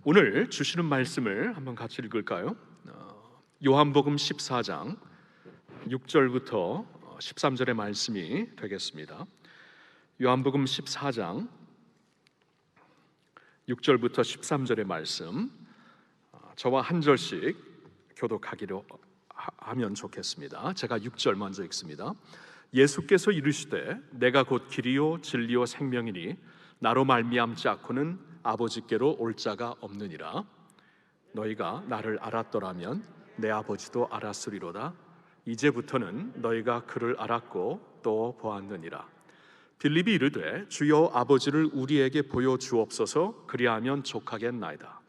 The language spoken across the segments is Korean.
오늘 주시는 말씀을 한번 같이 읽을까요? 요한복음 14장 6절부터 13절의 말씀이 되겠습니다. 요한복음 14장 6절부터 13절의 말씀, 저와 한 절씩 교독하기로 하면 좋겠습니다. 제가 6절 먼저 읽습니다. 예수께서 이르시되 내가 곧 길이요 진리요 생명이니 나로 말미암지 않고는 아버지께로 올 자가 없느니라. 너희가 나를 알았더라면 내 아버지도 알았으리로다. 이제부터는 너희가 그를 알았고 또 보았느니라. 빌립이 이르되 주여 아버지를 우리에게 보여주옵소서, 그리하면 족하겠나이다.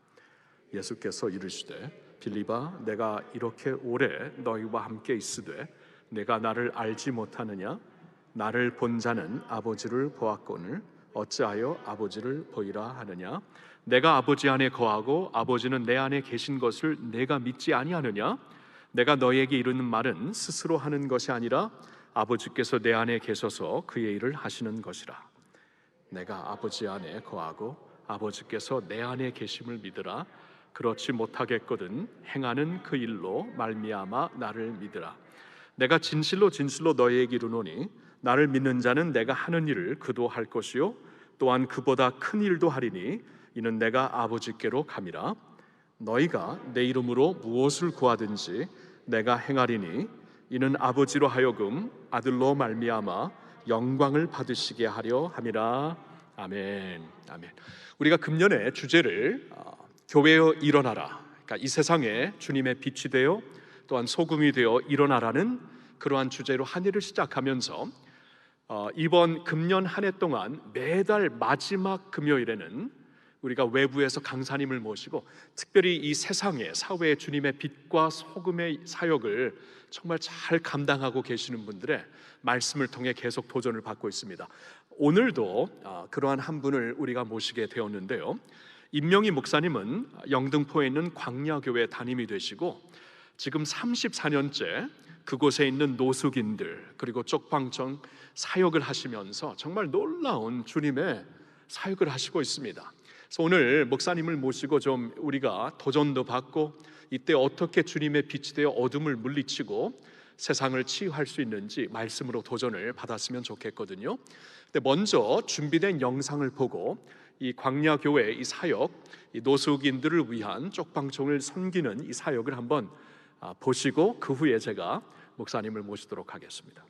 예수께서 이르시되 빌립아, 내가 이렇게 오래 너희와 함께 있으되 내가 나를 알지 못하느냐? 나를 본 자는 아버지를 보았거늘 어찌하여 아버지를 보이라 하느냐? 내가 아버지 안에 거하고 아버지는 내 안에 계신 것을 내가 믿지 아니하느냐? 내가 너희에게 이르는 말은 스스로 하는 것이 아니라 아버지께서 내 안에 계셔서 그의 일을 하시는 것이라. 내가 아버지 안에 거하고 아버지께서 내 안에 계심을 믿으라. 그렇지 못하겠거든 행하는 그 일로 말미암아 나를 믿으라. 내가 진실로 진실로 너희에게 이르노니 나를 믿는 자는 내가 하는 일을 그도 할 것이요 또한 그보다 큰 일도 하리니 이는 내가 아버지께로 감이라. 너희가 내 이름으로 무엇을 구하든지 내가 행하리니 이는 아버지로 하여금 아들로 말미암아 영광을 받으시게 하려 함이라. 아멘. 아멘. 우리가 금년의 주제를 교회여 일어나라, 그러니까 이 세상에 주님의 빛이 되어 또한 소금이 되어 일어나라는 그러한 주제로 한 해를 시작하면서 이번 금년 한 해 동안 매달 마지막 금요일에는 우리가 외부에서 강사님을 모시고 특별히 이 세상에 사회에 주님의 빛과 소금의 사역을 정말 잘 감당하고 계시는 분들의 말씀을 통해 계속 도전을 받고 있습니다. 오늘도 그러한 한 분을 우리가 모시게 되었는데요, 임명희 목사님은 영등포에 있는 광야교회 담임이 되시고 지금 34년째 그곳에 있는 노숙인들 그리고 쪽방청 사역을 하시면서 정말 놀라운 주님의 사역을 하시고 있습니다. 그래서 오늘 목사님을 모시고 좀 우리가 도전도 받고 이때 어떻게 주님의 빛이 되어 어둠을 물리치고 세상을 치유할 수 있는지 말씀으로 도전을 받았으면 좋겠거든요. 근데 먼저 준비된 영상을 보고 이 광야교회 이 사역, 이 노숙인들을 위한 쪽방청을 섬기는 이 사역을 한번 보시고 그 후에 제가 목사님을 모시도록 하겠습니다.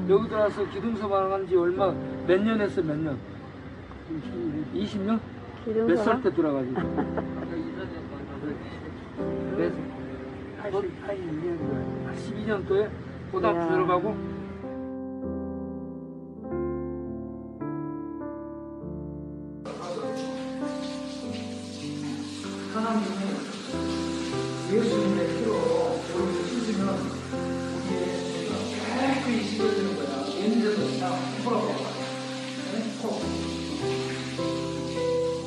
여기 들어와서 기둥서만 한 지 얼마 몇 년 했어? 몇 년? 20년? 몇 살 때 들어가지고? 몇? 82년도에 고등학교 들어가고. 하나님은 예수님의 피로 우리를 씻으면 우리의 죄가 깨끗이 씻어지는 거야. 냄새도 다 풀어버려.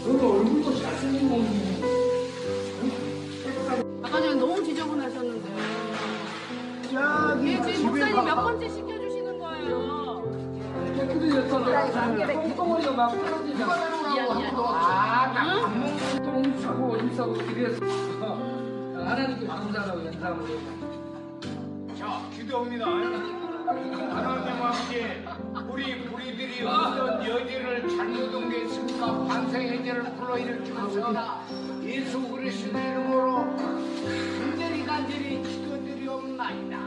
너도 얼굴도 잘생긴 몸이네. 아까 전에 너무 지저분하셨는데요. 저기 지금 목사님 몇 번째 시켜주시는 거예요? 깨끗해졌잖아. 똥덩어리가 막 떨어지잖아. 똥 싸고 오줌 싸고 길에서 하나님께 감사하라고 연상을 해. 자, 기도합니다. 하나님 아버지, 우리 무리들이 어떤 여지를 잘못한 게 있습니까? 반성해제를 불러일으키면서 예수 그리스도의 이름으로 간절히 기도드리옵나이다.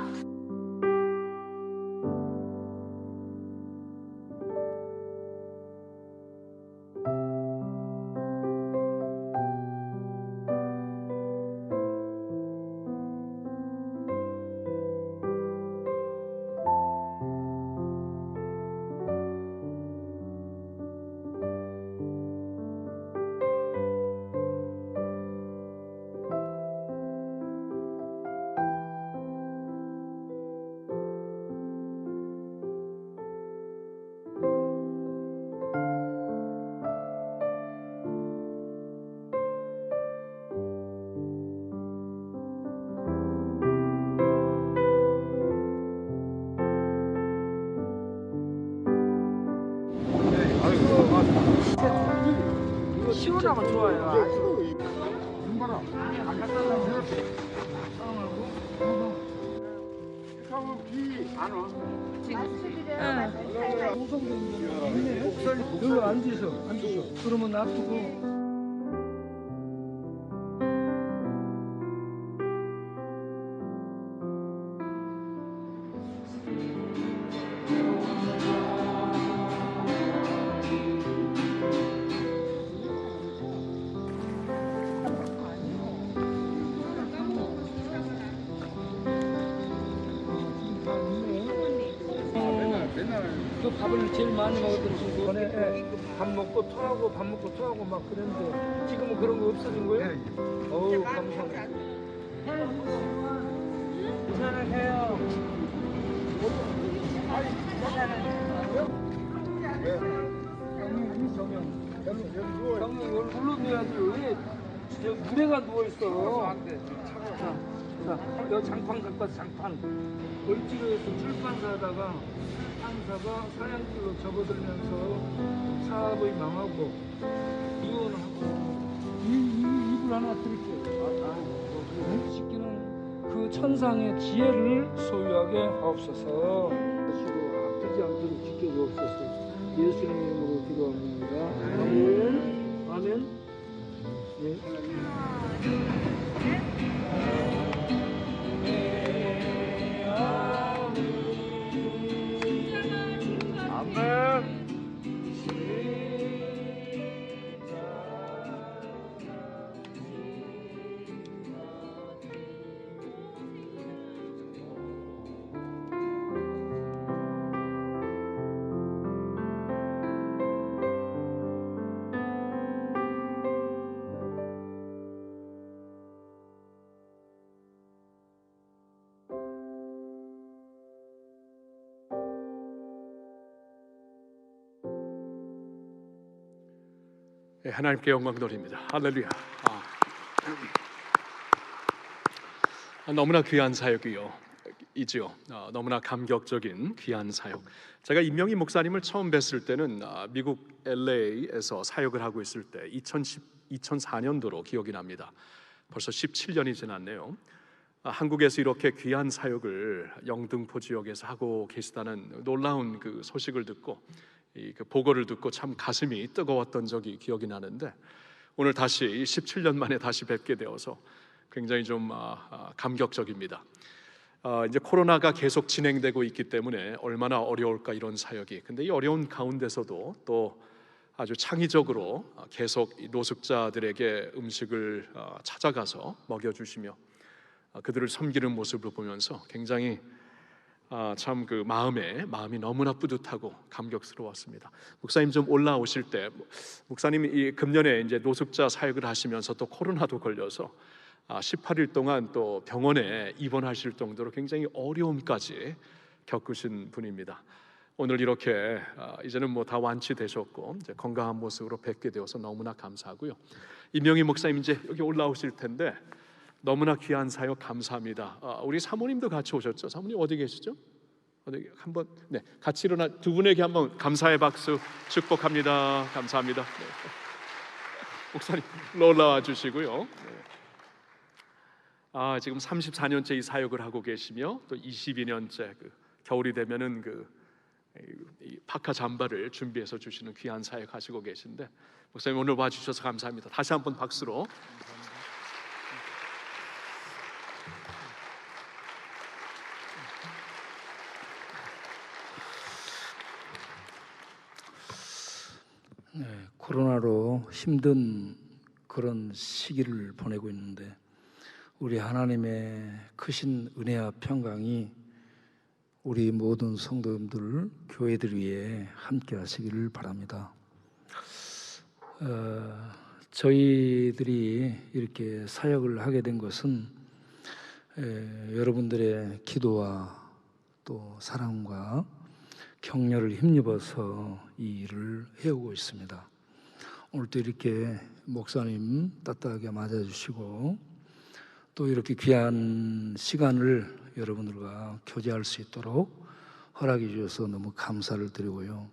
이거 시원하고 좋아요. 여기 앉으셔. 그러면 놔두고. 그 밥을 제일 많이 먹었던 친구 전에 밥 먹고 토하고 막 그랬는데 지금은 그런 거 없어진 거예요? 어우 감사합니다. 괜찮으세요? 정영 여기 물로 누워야지. 여기 물에가 누워있어. 자, 여기 장판 갖고 와서 장판. 을지로에서 출판 사다가 판사가 사냥길로 접어들면서 사업이 망하고 이혼하고 이불 하나 드릴게요. 시키는 그 천상의 지혜를 소유하게 하옵소서. 하시고 아프지 않도록 지켜주옵소서. 예수님의 이름으로 기도합니다. 아멘. 아멘. 네. 하나님께 영광 돌립니다. 할렐루야. 너무나 귀한 사역이요. 이지요. 너무나 감격적인 귀한 사역. 제가 임명희 목사님을 처음 뵀을 때는 미국 LA에서 사역을 하고 있을 때 2004년도로 기억이 납니다. 벌써 17년이 지났네요. 한국에서 이렇게 귀한 사역을 영등포 지역에서 하고 계시다는 놀라운 그 소식을 듣고 그 보고를 듣고 참 가슴이 뜨거웠던 적이 기억이 나는데 오늘 다시 17년 만에 다시 뵙게 되어서 굉장히 좀 감격적입니다. 이제 코로나가 계속 진행되고 있기 때문에 얼마나 어려울까 이런 사역이. 근데 이 어려운 가운데서도 또 아주 창의적으로 계속 이 노숙자들에게 음식을 찾아가서 먹여주시며 그들을 섬기는 모습을 보면서 굉장히 참 그 마음이 너무나 뿌듯하고 감격스러웠습니다. 목사님 좀 올라오실 때, 목사님이 이 금년에 이제 노숙자 사역을 하시면서 또 코로나도 걸려서 18일 동안 또 병원에 입원하실 정도로 굉장히 어려움까지 겪으신 분입니다. 오늘 이렇게 이제는 뭐 다 완치되셨고 이제 건강한 모습으로 뵙게 되어서 너무나 감사하고요. 이명희 목사님 이제 여기 올라오실 텐데 너무나 귀한 사역 감사합니다. 우리 사모님도 같이 오셨죠? 사모님 어디 계시죠? 어디 한번 같이 일어나 두 분에게 한번 감사의 박수 축복합니다. 감사합니다. 목사님 올라와 주시고요. 지금 34년째 이 사역을 하고 계시며 또 22년째 그 겨울이 되면은 이 파카 잠바를 준비해서 주시는 귀한 사역 하시고 계신데 목사님 오늘 와주셔서 감사합니다. 다시 한번 박수로. 코로나로 힘든 그런 시기를 보내고 있는데 우리 하나님의 크신 은혜와 평강이 우리 모든 성도님들, 교회들 위해 함께 하시기를 바랍니다. 저희들이 이렇게 사역을 하게 된 것은 여러분들의 기도와 또 사랑과 격려를 힘입어서 이 일을 해오고 있습니다. 오늘도 이렇게 목사님 따뜻하게 맞아주시고 또 이렇게 귀한 시간을 여러분들과 교제할 수 있도록 허락해 주셔서 너무 감사를 드리고요.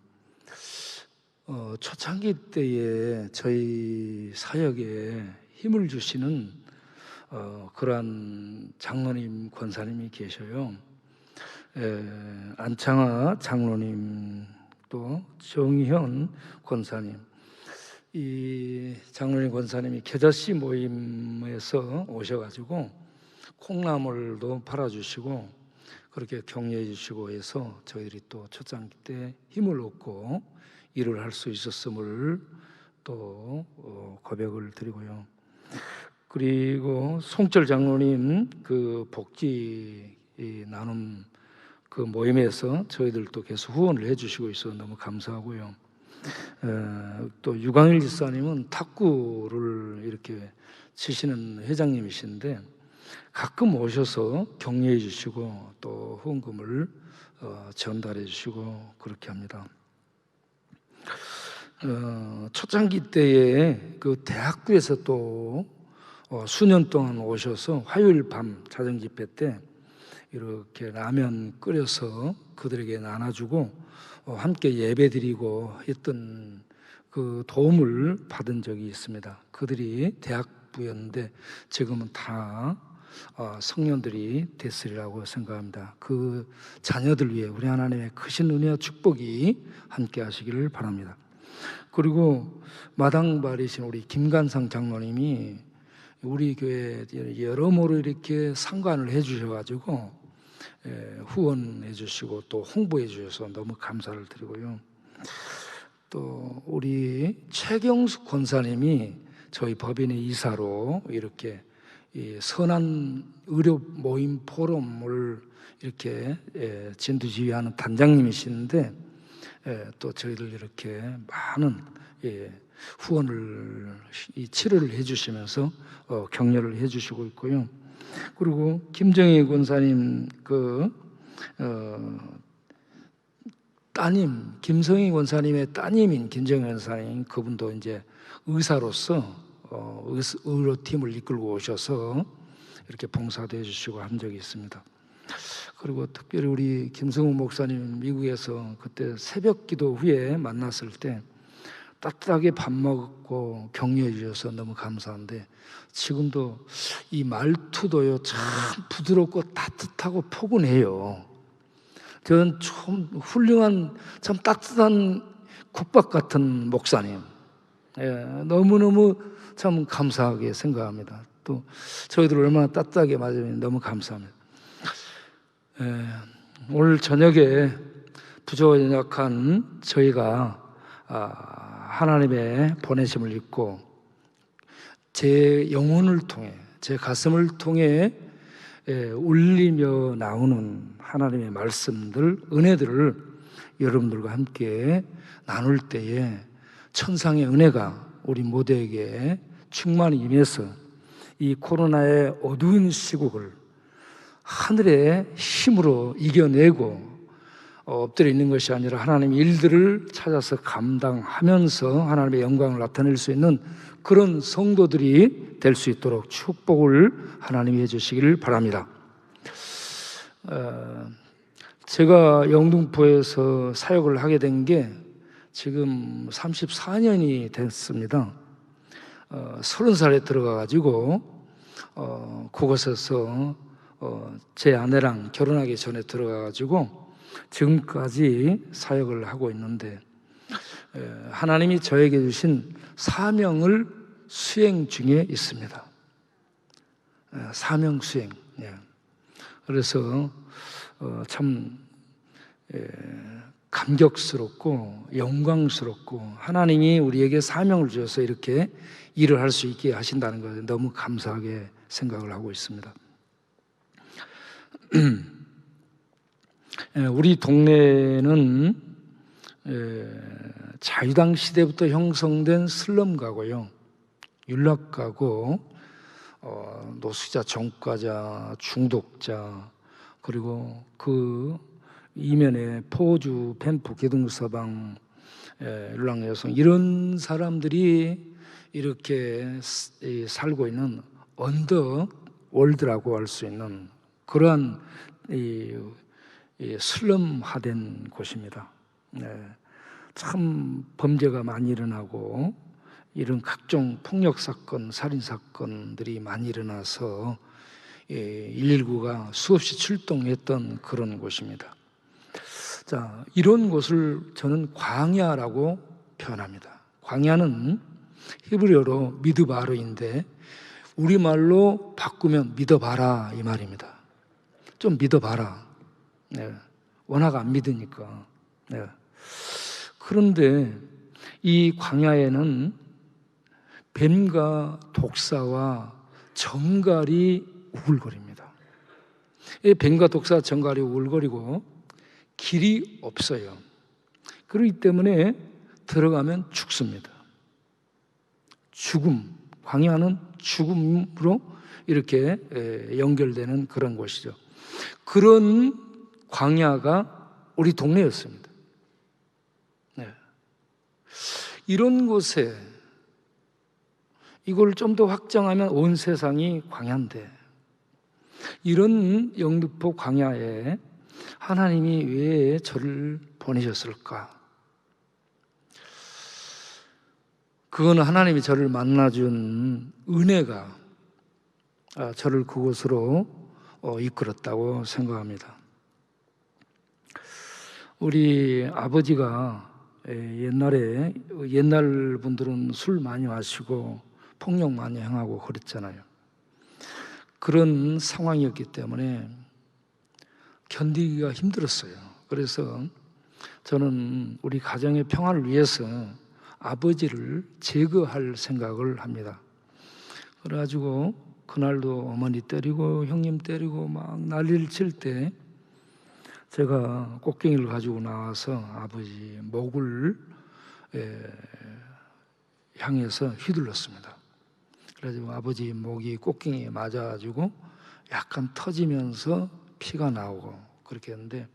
초창기 때에 저희 사역에 힘을 주시는 그러한 장로님, 권사님이 계셔요. 안창아 장로님, 또 정희현 권사님, 이 장로님 권사님이 겨자씨 모임에서 오셔가지고 콩나물도 팔아주시고 그렇게 격려해 주시고 해서 저희들이 또 초창기 때 힘을 얻고 일을 할 수 있었음을 또 고백을 드리고요. 그리고 송철 장로님 그 복지 나눔 그 모임에서 저희들도 계속 후원을 해주시고 있어서 너무 감사하고요. 또 유광일 집사님은 탁구를 이렇게 치시는 회장님이신데 가끔 오셔서 격려해 주시고 또 후원금을 전달해 주시고 그렇게 합니다. 초창기 때에 그 대학교에서 또 수년 동안 오셔서 화요일 밤 자정 집회 때 이렇게 라면 끓여서 그들에게 나눠주고 함께 예배드리고 했던 그 도움을 받은 적이 있습니다. 그들이 대학부였는데 지금은 다 성년들이 됐으리라고 생각합니다. 그 자녀들 위해 우리 하나님의 크신 은혜와 축복이 함께 하시기를 바랍니다. 그리고 마당발이신 우리 김관상 장로님이 우리 교회에 여러모로 이렇게 상관을 해주셔가지고 후원해 주시고 또 홍보해 주셔서 너무 감사를 드리고요. 또 우리 최경숙 권사님이 저희 법인의 이사로 이렇게 이 선한 의료 모임 포럼을 이렇게 진두지휘하는 단장님이시는데 또 저희들 이렇게 많은 후원을 치료를 해주시면서 격려를 해주시고 있고요. 그리고 김정희 권사님 따님 김성희 권사님의 따님인 김정희 권사님 그분도 이제 의사로서 의료팀을 이끌고 오셔서 이렇게 봉사도 해주시고 한 적이 있습니다. 그리고 특별히 우리 김성우 목사님 미국에서 그때 새벽기도 후에 만났을 때 따뜻하게 밥 먹고 격려해 주셔서 너무 감사한데 지금도 이 말투도요 참 부드럽고 따뜻하고 포근해요. 저는 좀 훌륭한 참 따뜻한 국밥 같은 목사님, 너무너무 참 감사하게 생각합니다. 또 저희들 얼마나 따뜻하게 맞으면 너무 감사합니다. 오늘 저녁에 부족한 저희가 하나님의 보내심을 입고 제 영혼을 통해, 제 가슴을 통해 울리며 나오는 하나님의 말씀들, 은혜들을 여러분들과 함께 나눌 때에 천상의 은혜가 우리 모두에게 충만히 임해서 이 코로나의 어두운 시국을 하늘의 힘으로 이겨내고 엎드려 있는 것이 아니라 하나님의 일들을 찾아서 감당하면서 하나님의 영광을 나타낼 수 있는 그런 성도들이 될 수 있도록 축복을 하나님이 해주시기를 바랍니다. 제가 영등포에서 사역을 하게 된 게 지금 34년이 됐습니다. 30살에 들어가가지고 그곳에서 제 아내랑 결혼하기 전에 들어가가지고 지금까지 사역을 하고 있는데 하나님이 저에게 주신 사명을 수행 중에 있습니다. 사명 수행. 그래서 참 감격스럽고 영광스럽고 하나님이 우리에게 사명을 주셔서 이렇게 일을 할 수 있게 하신다는 것에 너무 감사하게 생각을 하고 있습니다. 우리 동네는 자유당 시대부터 형성된 슬럼가고요, 윤락가고, 노숙자, 종과자, 중독자, 그리고 그 이면에 포주, 펜프, 기둥서방, 율랑여성, 이런 사람들이 이렇게 살고 있는 언더월드라고 할 수 있는 그러한 슬럼화된 곳입니다. 참 범죄가 많이 일어나고 이런 각종 폭력사건, 살인사건들이 많이 일어나서 119가 수없이 출동했던 그런 곳입니다. 자, 이런 곳을 저는 광야라고 표현합니다. 광야는 히브리어로 미드바르인데 우리말로 바꾸면 믿어봐라 이 말입니다. 좀 믿어봐라. 워낙 안 믿으니까. 그런데 이 광야에는 뱀과 독사와 정갈이 우글거립니다. 이 뱀과 독사, 정갈이 우글거리고 길이 없어요. 그렇기 때문에 들어가면 죽습니다. 죽음, 광야는 죽음으로 이렇게 연결되는 그런 곳이죠. 그런 광야가 우리 동네였습니다. 이런 곳에 이걸 좀 더 확장하면 온 세상이 광야인데 이런 영등포 광야에 하나님이 왜 저를 보내셨을까? 그거는 하나님이 저를 만나준 은혜가 저를 그곳으로 이끌었다고 생각합니다. 우리 아버지가 옛날 분들은 술 많이 마시고 폭력 많이 행하고 그랬잖아요. 그런 상황이었기 때문에 견디기가 힘들었어요. 그래서 저는 우리 가정의 평화를 위해서 아버지를 제거할 생각을 합니다. 그래가지고 그날도 어머니 때리고 형님 때리고 막 난리를 칠 때 제가 꽃갱이를 가지고 나와서 아버지 목을 향해서 휘둘렀습니다. 그래가지고 아버지 목이 꽃갱이에 맞아가지고 약간 터지면서 피가 나오고 그렇게 했는데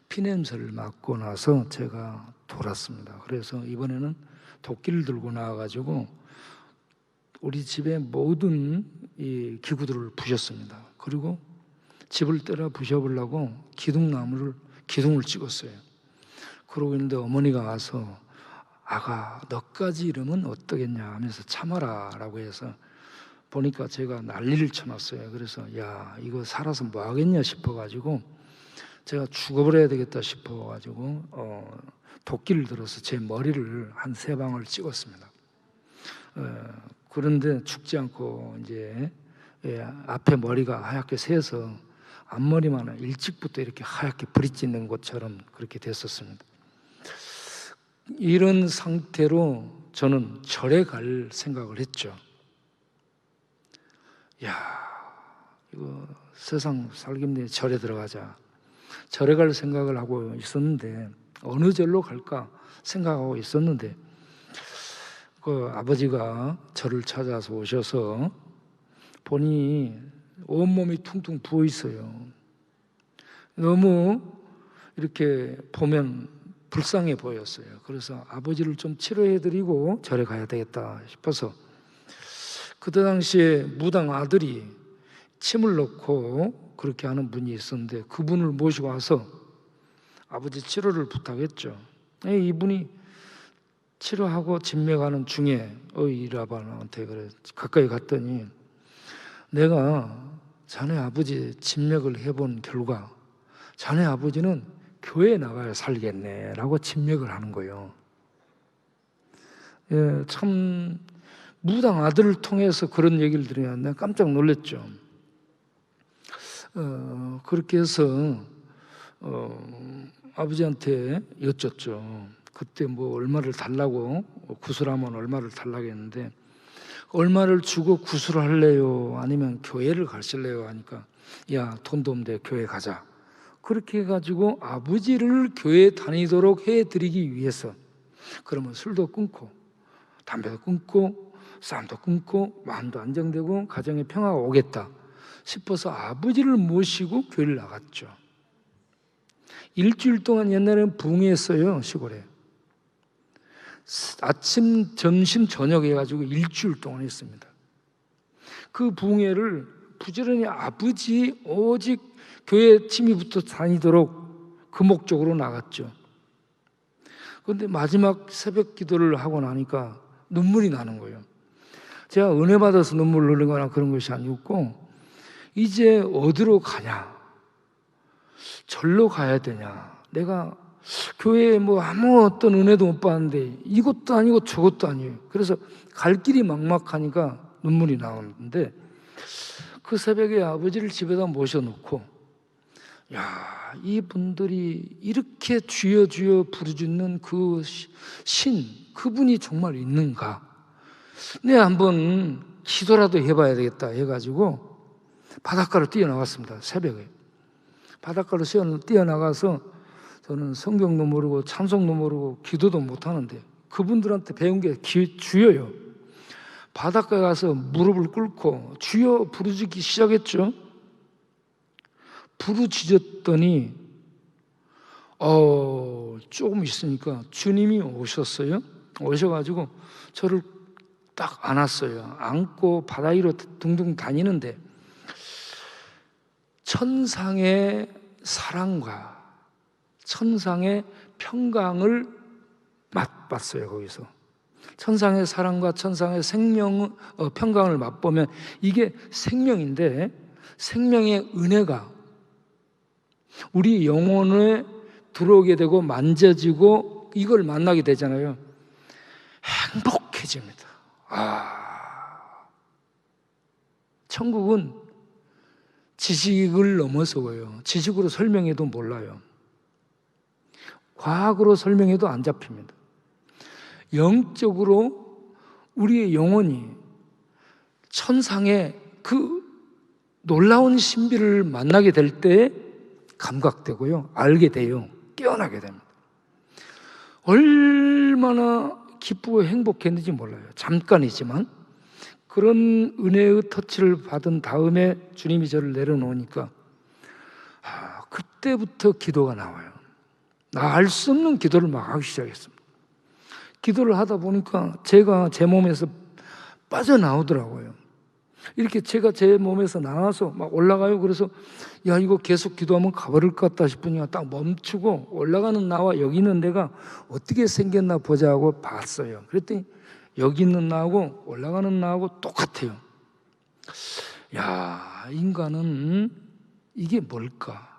피냄새를 맡고 나서 제가 돌았습니다. 그래서 이번에는 도끼를 들고 나와가지고 우리 집의 모든 이 기구들을 부셨습니다. 그리고 집을 때려 부셔보려고 기둥을 찍었어요. 그러고 있는데 어머니가 와서 아가 너까지 이러면 어떠겠냐 하면서 참아라 라고 해서 보니까 제가 난리를 쳐놨어요. 그래서 야 이거 살아서 뭐 하겠냐 싶어가지고 제가 죽어버려야 되겠다 싶어가지고 도끼를 들어서 제 머리를 한 3방울 찍었습니다. 그런데 죽지 않고 이제 앞에 머리가 하얗게 새서 앞머리만 일찍부터 이렇게 하얗게 불이 찌는 것처럼 그렇게 됐었습니다. 이런 상태로 저는 절에 갈 생각을 했죠. 야, 이거 세상 살겠네, 절에 들어가자. 절에 갈 생각을 하고 있었는데 어느 절로 갈까 생각하고 있었는데 그 아버지가 저를 찾아서 오셔서 보니 온몸이 퉁퉁 부어 있어요. 너무 이렇게 보면 불쌍해 보였어요. 그래서 아버지를 좀 치료해드리고 절에 가야 되겠다 싶어서 그때 당시에 무당 아들이 침을 넣고 그렇게 하는 분이 있었는데 그분을 모시고 와서 아버지 치료를 부탁했죠. 이분이 치료하고 진맥하는 중에 이라바나한테 그래 가까이 갔더니 내가 자네 아버지 진맥을 해본 결과 자네 아버지는 교회에 나가야 살겠네 라고 진맥을 하는 거예요. 예, 참 무당 아들을 통해서 그런 얘기를 들으면 내가 깜짝 놀랐죠. 그렇게 해서 아버지한테 여쭙죠. 그때 뭐 얼마를 달라고 구슬하면 얼마를 달라고 했는데 얼마를 주고 구슬을 할래요? 아니면 교회를 가실래요? 하니까 야, 돈도 없는데 교회 가자. 그렇게 해가지고 아버지를 교회에 다니도록 해드리기 위해서 그러면 술도 끊고 담배도 끊고 싸움도 끊고 마음도 안정되고 가정에 평화가 오겠다 싶어서 아버지를 모시고 교회를 나갔죠. 일주일 동안 옛날에는 붕했어요. 시골에 아침, 점심, 저녁 해가지고 일주일 동안 했습니다. 그 붕해를 부지런히 아버지 오직 교회 침이부터 다니도록 그 목적으로 나갔죠. 그런데 마지막 새벽 기도를 하고 나니까 눈물이 나는 거예요. 제가 은혜 받아서 눈물 흘리는 거나 그런 것이 아니었고 이제 어디로 가냐? 절로 가야 되냐? 내가 교회에 뭐 아무 어떤 은혜도 못 받는데 이것도 아니고 저것도 아니에요. 그래서 갈 길이 막막하니까 눈물이 나오는데 그 새벽에 아버지를 집에다 모셔놓고 야, 이분들이 이렇게 주여 주여 부르짖는 그 신, 그분이 정말 있는가? 내가 한번 기도라도 해봐야 되겠다 해가지고 바닷가로 뛰어나갔습니다. 새벽에 바닷가로 뛰어나가서 저는 성경도 모르고 찬송도 모르고 기도도 못하는데 그분들한테 배운 게 주여요. 바닷가에 가서 무릎을 꿇고 주여 부르짖기 시작했죠. 부르짖었더니 조금 있으니까 주님이 오셨어요. 오셔가지고 저를 딱 안았어요. 안고 바다 위로 둥둥 다니는데 천상의 사랑과 천상의 평강을 맛봤어요. 거기서 천상의 사랑과 천상의 평강을 맛보면 이게 생명인데 생명의 은혜가 우리 영혼에 들어오게 되고 만져지고 이걸 만나게 되잖아요. 행복해집니다. 천국은 지식을 넘어서고요. 지식으로 설명해도 몰라요. 과학으로 설명해도 안 잡힙니다. 영적으로 우리의 영혼이 천상의 그 놀라운 신비를 만나게 될 때 감각되고요. 알게 돼요. 깨어나게 됩니다. 얼마나 기쁘고 행복했는지 몰라요. 잠깐이지만 그런 은혜의 터치를 받은 다음에 주님이 저를 내려놓으니까 그때부터 기도가 나와요. 나 알 수 없는 기도를 막 하기 시작했습니다. 기도를 하다 보니까 제가 제 몸에서 빠져나오더라고요. 이렇게 제가 제 몸에서 나와서 막 올라가요. 그래서 야, 이거 계속 기도하면 가버릴 것 같다 싶으니까 딱 멈추고 올라가는 나와 여기 있는 내가 어떻게 생겼나 보자 하고 봤어요. 그랬더니 여기 있는 나하고 올라가는 나하고 똑같아요. 야, 인간은 이게 뭘까?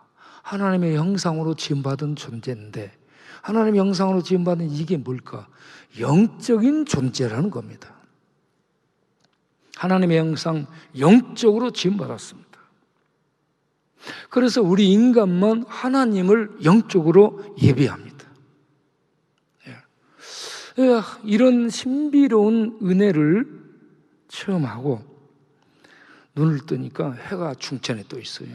하나님의 형상으로 지음받은 존재인데 하나님의 형상으로 지음받은 이게 뭘까? 영적인 존재라는 겁니다. 하나님의 형상 영적으로 지음받았습니다. 그래서 우리 인간만 하나님을 영적으로 예배합니다. 이런 신비로운 은혜를 체험하고 눈을 뜨니까 해가 중천에 떠 있어요.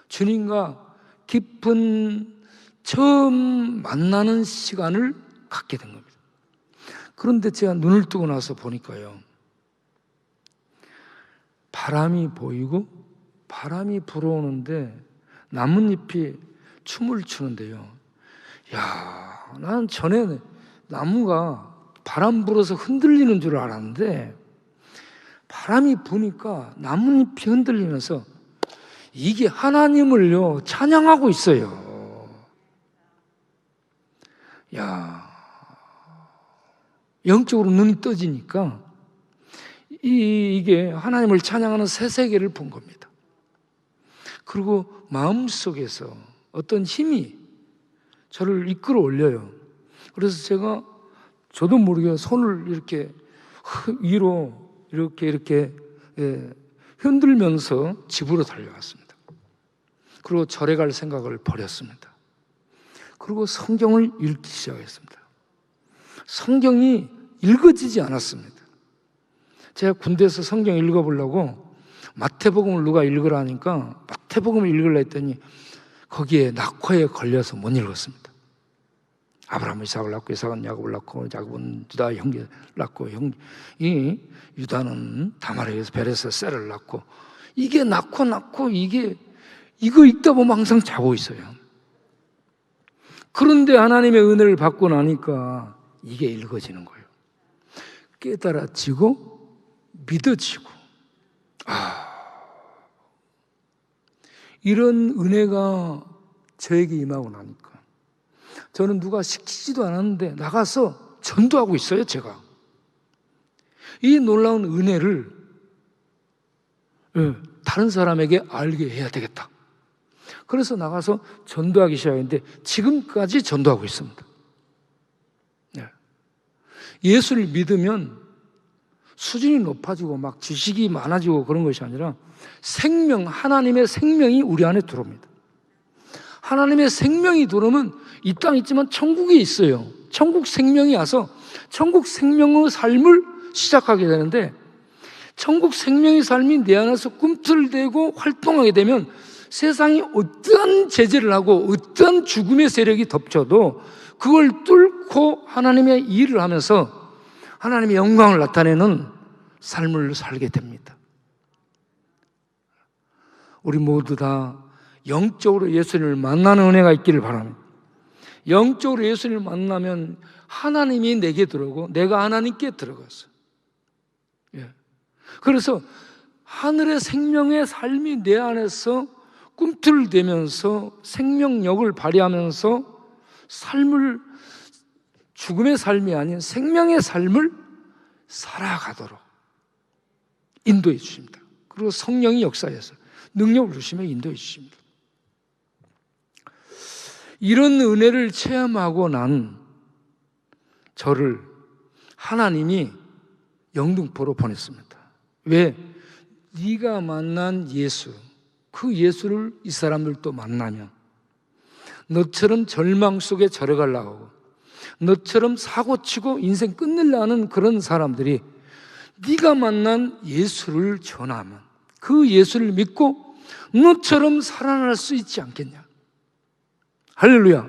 주님과 깊은 처음 만나는 시간을 갖게 된 겁니다. 그런데 제가 눈을 뜨고 나서 보니까요, 바람이 보이고 바람이 불어오는데 나뭇잎이 춤을 추는데요. 야, 난 전에 나무가 바람 불어서 흔들리는 줄 알았는데 바람이 부니까 나뭇잎이 흔들리면서 이게 하나님을요 찬양하고 있어요. 야, 영적으로 눈이 떠지니까 이게 하나님을 찬양하는 새 세계를 본 겁니다. 그리고 마음속에서 어떤 힘이 저를 이끌어 올려요. 그래서 제가 저도 모르게 손을 이렇게 위로 이렇게 흔들면서 집으로 달려갔습니다. 그리고 절에 갈 생각을 버렸습니다. 그리고 성경을 읽기 시작했습니다. 성경이 읽어지지 않았습니다. 제가 군대에서 성경 읽어보려고 마태복음을 누가 읽으라 하니까 마태복음을 읽으려 했더니 거기에 낙화에 걸려서 못 읽었습니다. 아브라함은 이삭을 낳고 이삭은 야곱을 낳고 야곱은 유다 형제를 낳고 이 유다는 다말에게서 벨에서 셀을 낳고 이게 낳고 이거 읽다 보면 항상 자고 있어요. 그런데 하나님의 은혜를 받고 나니까 이게 읽어지는 거예요. 깨달아지고 믿어지고 이런 은혜가 저에게 임하고 나니까 저는 누가 시키지도 않았는데 나가서 전도하고 있어요. 제가 이 놀라운 은혜를 다른 사람에게 알게 해야 되겠다. 그래서 나가서 전도하기 시작했는데 지금까지 전도하고 있습니다. 예수를 믿으면 수준이 높아지고 막 지식이 많아지고 그런 것이 아니라 생명, 하나님의 생명이 우리 안에 들어옵니다. 하나님의 생명이 들어오면 이 땅에 있지만 천국에 있어요. 천국 생명이 와서 천국 생명의 삶을 시작하게 되는데 천국 생명의 삶이 내 안에서 꿈틀대고 활동하게 되면 세상이 어떠한 제재를 하고 어떠한 죽음의 세력이 덮쳐도 그걸 뚫고 하나님의 일을 하면서 하나님의 영광을 나타내는 삶을 살게 됩니다. 우리 모두 다 영적으로 예수님을 만나는 은혜가 있기를 바랍니다. 영적으로 예수님을 만나면 하나님이 내게 들어오고 내가 하나님께 들어갔어요. 그래서 하늘의 생명의 삶이 내 안에서 꿈틀대면서 생명력을 발휘하면서 삶을 죽음의 삶이 아닌 생명의 삶을 살아가도록 인도해 주십니다. 그리고 성령이 역사해서 능력을 주시며 인도해 주십니다. 이런 은혜를 체험하고 난 저를 하나님이 영등포로 보냈습니다. 왜? 네가 만난 예수, 그 예수를 이 사람들도 만나면 너처럼 절망 속에 절여가려고 하고 너처럼 사고치고 인생 끝내려 하는 그런 사람들이 네가 만난 예수를 전하면 그 예수를 믿고 너처럼 살아날 수 있지 않겠냐. 할렐루야.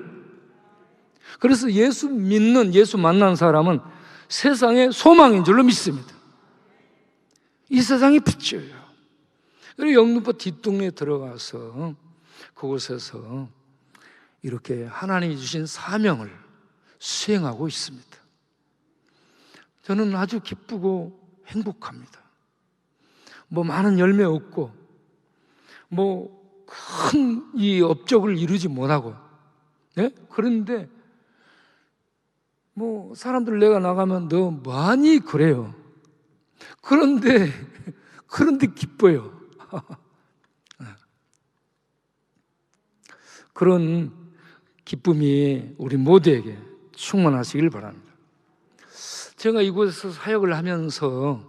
그래서 예수 믿는, 예수 만난 사람은 세상의 소망인 줄로 믿습니다. 이 세상이 빛이에요. 그리고 영등포 뒷동네에 들어가서 그곳에서 이렇게 하나님이 주신 사명을 수행하고 있습니다. 저는 아주 기쁘고 행복합니다. 많은 열매 없고 큰 이 업적을 이루지 못하고 그런데 사람들 내가 나가면 너 뭐하니 그래요. 그런데 기뻐요. 그런 기쁨이 우리 모두에게 충만하시길 바랍니다. 제가 이곳에서 사역을 하면서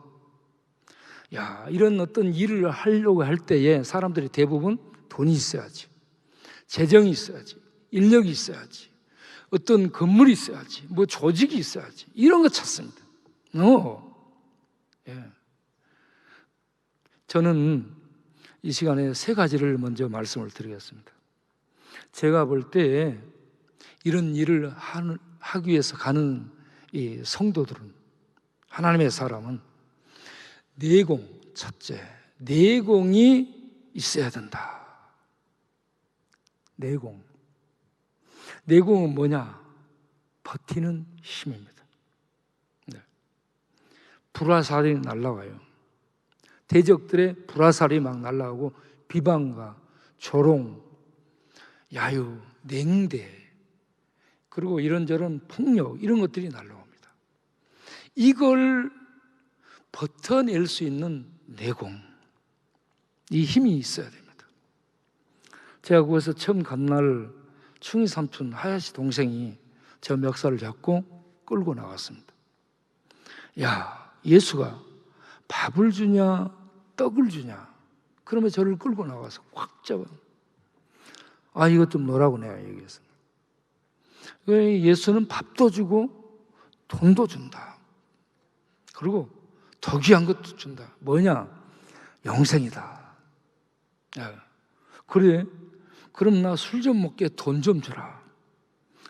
이런 어떤 일을 하려고 할 때에 사람들이 대부분 돈이 있어야지, 재정이 있어야지, 인력이 있어야지, 어떤 건물이 있어야지, 뭐 조직이 있어야지, 이런 거 찾습니다. 예. 저는 이 시간에 세 가지를 먼저 말씀을 드리겠습니다. 제가 볼 때 이런 일을 하기 위해서 가는 이 성도들은, 하나님의 사람은 내공, 첫째, 내공이 있어야 된다. 내공은 뭐냐? 버티는 힘입니다. 네. 불화살이 날아와요. 대적들의 불화살이 막 날아오고 비방과 조롱, 야유, 냉대, 그리고 이런저런 폭력, 이런 것들이 날아옵니다. 이걸 버텨낼 수 있는 내공, 이 힘이 있어야 됩니다. 제가 거기서 처음 간 날 충이 삼촌 하야시 동생이 저 멱살을 잡고 끌고 나갔습니다. 야, 예수가 밥을 주냐 떡을 주냐, 그러면 저를 끌고 나가서 확 잡아. 아, 이것 좀 놓으라고 내가 얘기했습니다. 예수는 밥도 주고 돈도 준다. 그리고 더 귀한 것도 준다. 뭐냐? 영생이다. 야, 그래? 그럼 나 술 좀 먹게 돈 좀 주라.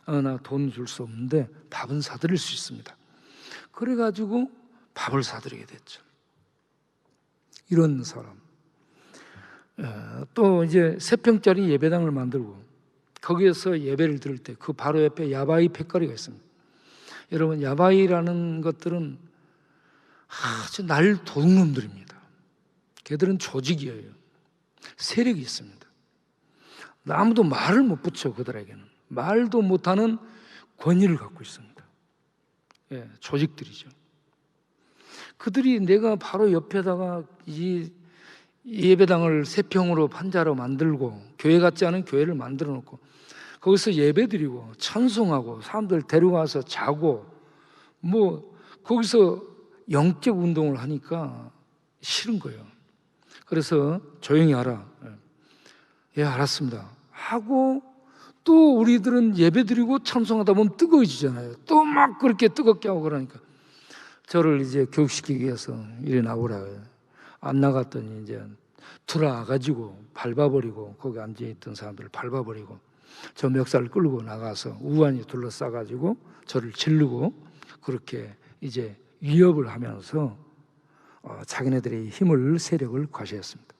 나 돈 줄 수 없는데 밥은 사드릴 수 있습니다. 그래가지고 밥을 사드리게 됐죠. 이런 사람. 또 이제 3평짜리 예배당을 만들고 거기에서 예배를 드릴 때 그 바로 옆에 야바이 팩거리가 있습니다. 여러분, 야바이라는 것들은 아주 날 도둑놈들입니다. 걔들은 조직이에요. 세력이 있습니다. 아무도 말을 못 붙여. 그들에게는 말도 못하는 권위를 갖고 있습니다. 예, 조직들이죠. 그들이 내가 바로 옆에다가 이 예배당을 3평으로 판자로 만들고 교회 같지 않은 교회를 만들어 놓고 거기서 예배드리고 찬송하고 사람들 데려가서 자고 뭐 거기서 영적 운동을 하니까 싫은 거예요. 그래서 조용히 하라. 예, 알았습니다 하고, 또 우리들은 예배드리고 찬송하다 보면 뜨거워지잖아요. 또 막 그렇게 뜨겁게 하고 그러니까 저를 이제 교육시키기 위해서 이리 나오라. 안 나갔더니 이제 들어와가지고 밟아버리고, 거기 앉아있던 사람들을 밟아버리고 저 멱살을 끌고 나가서 우환히 둘러싸가지고 저를 지르고, 그렇게 이제 위협을 하면서 자기네들의 힘을, 세력을 과시했습니다.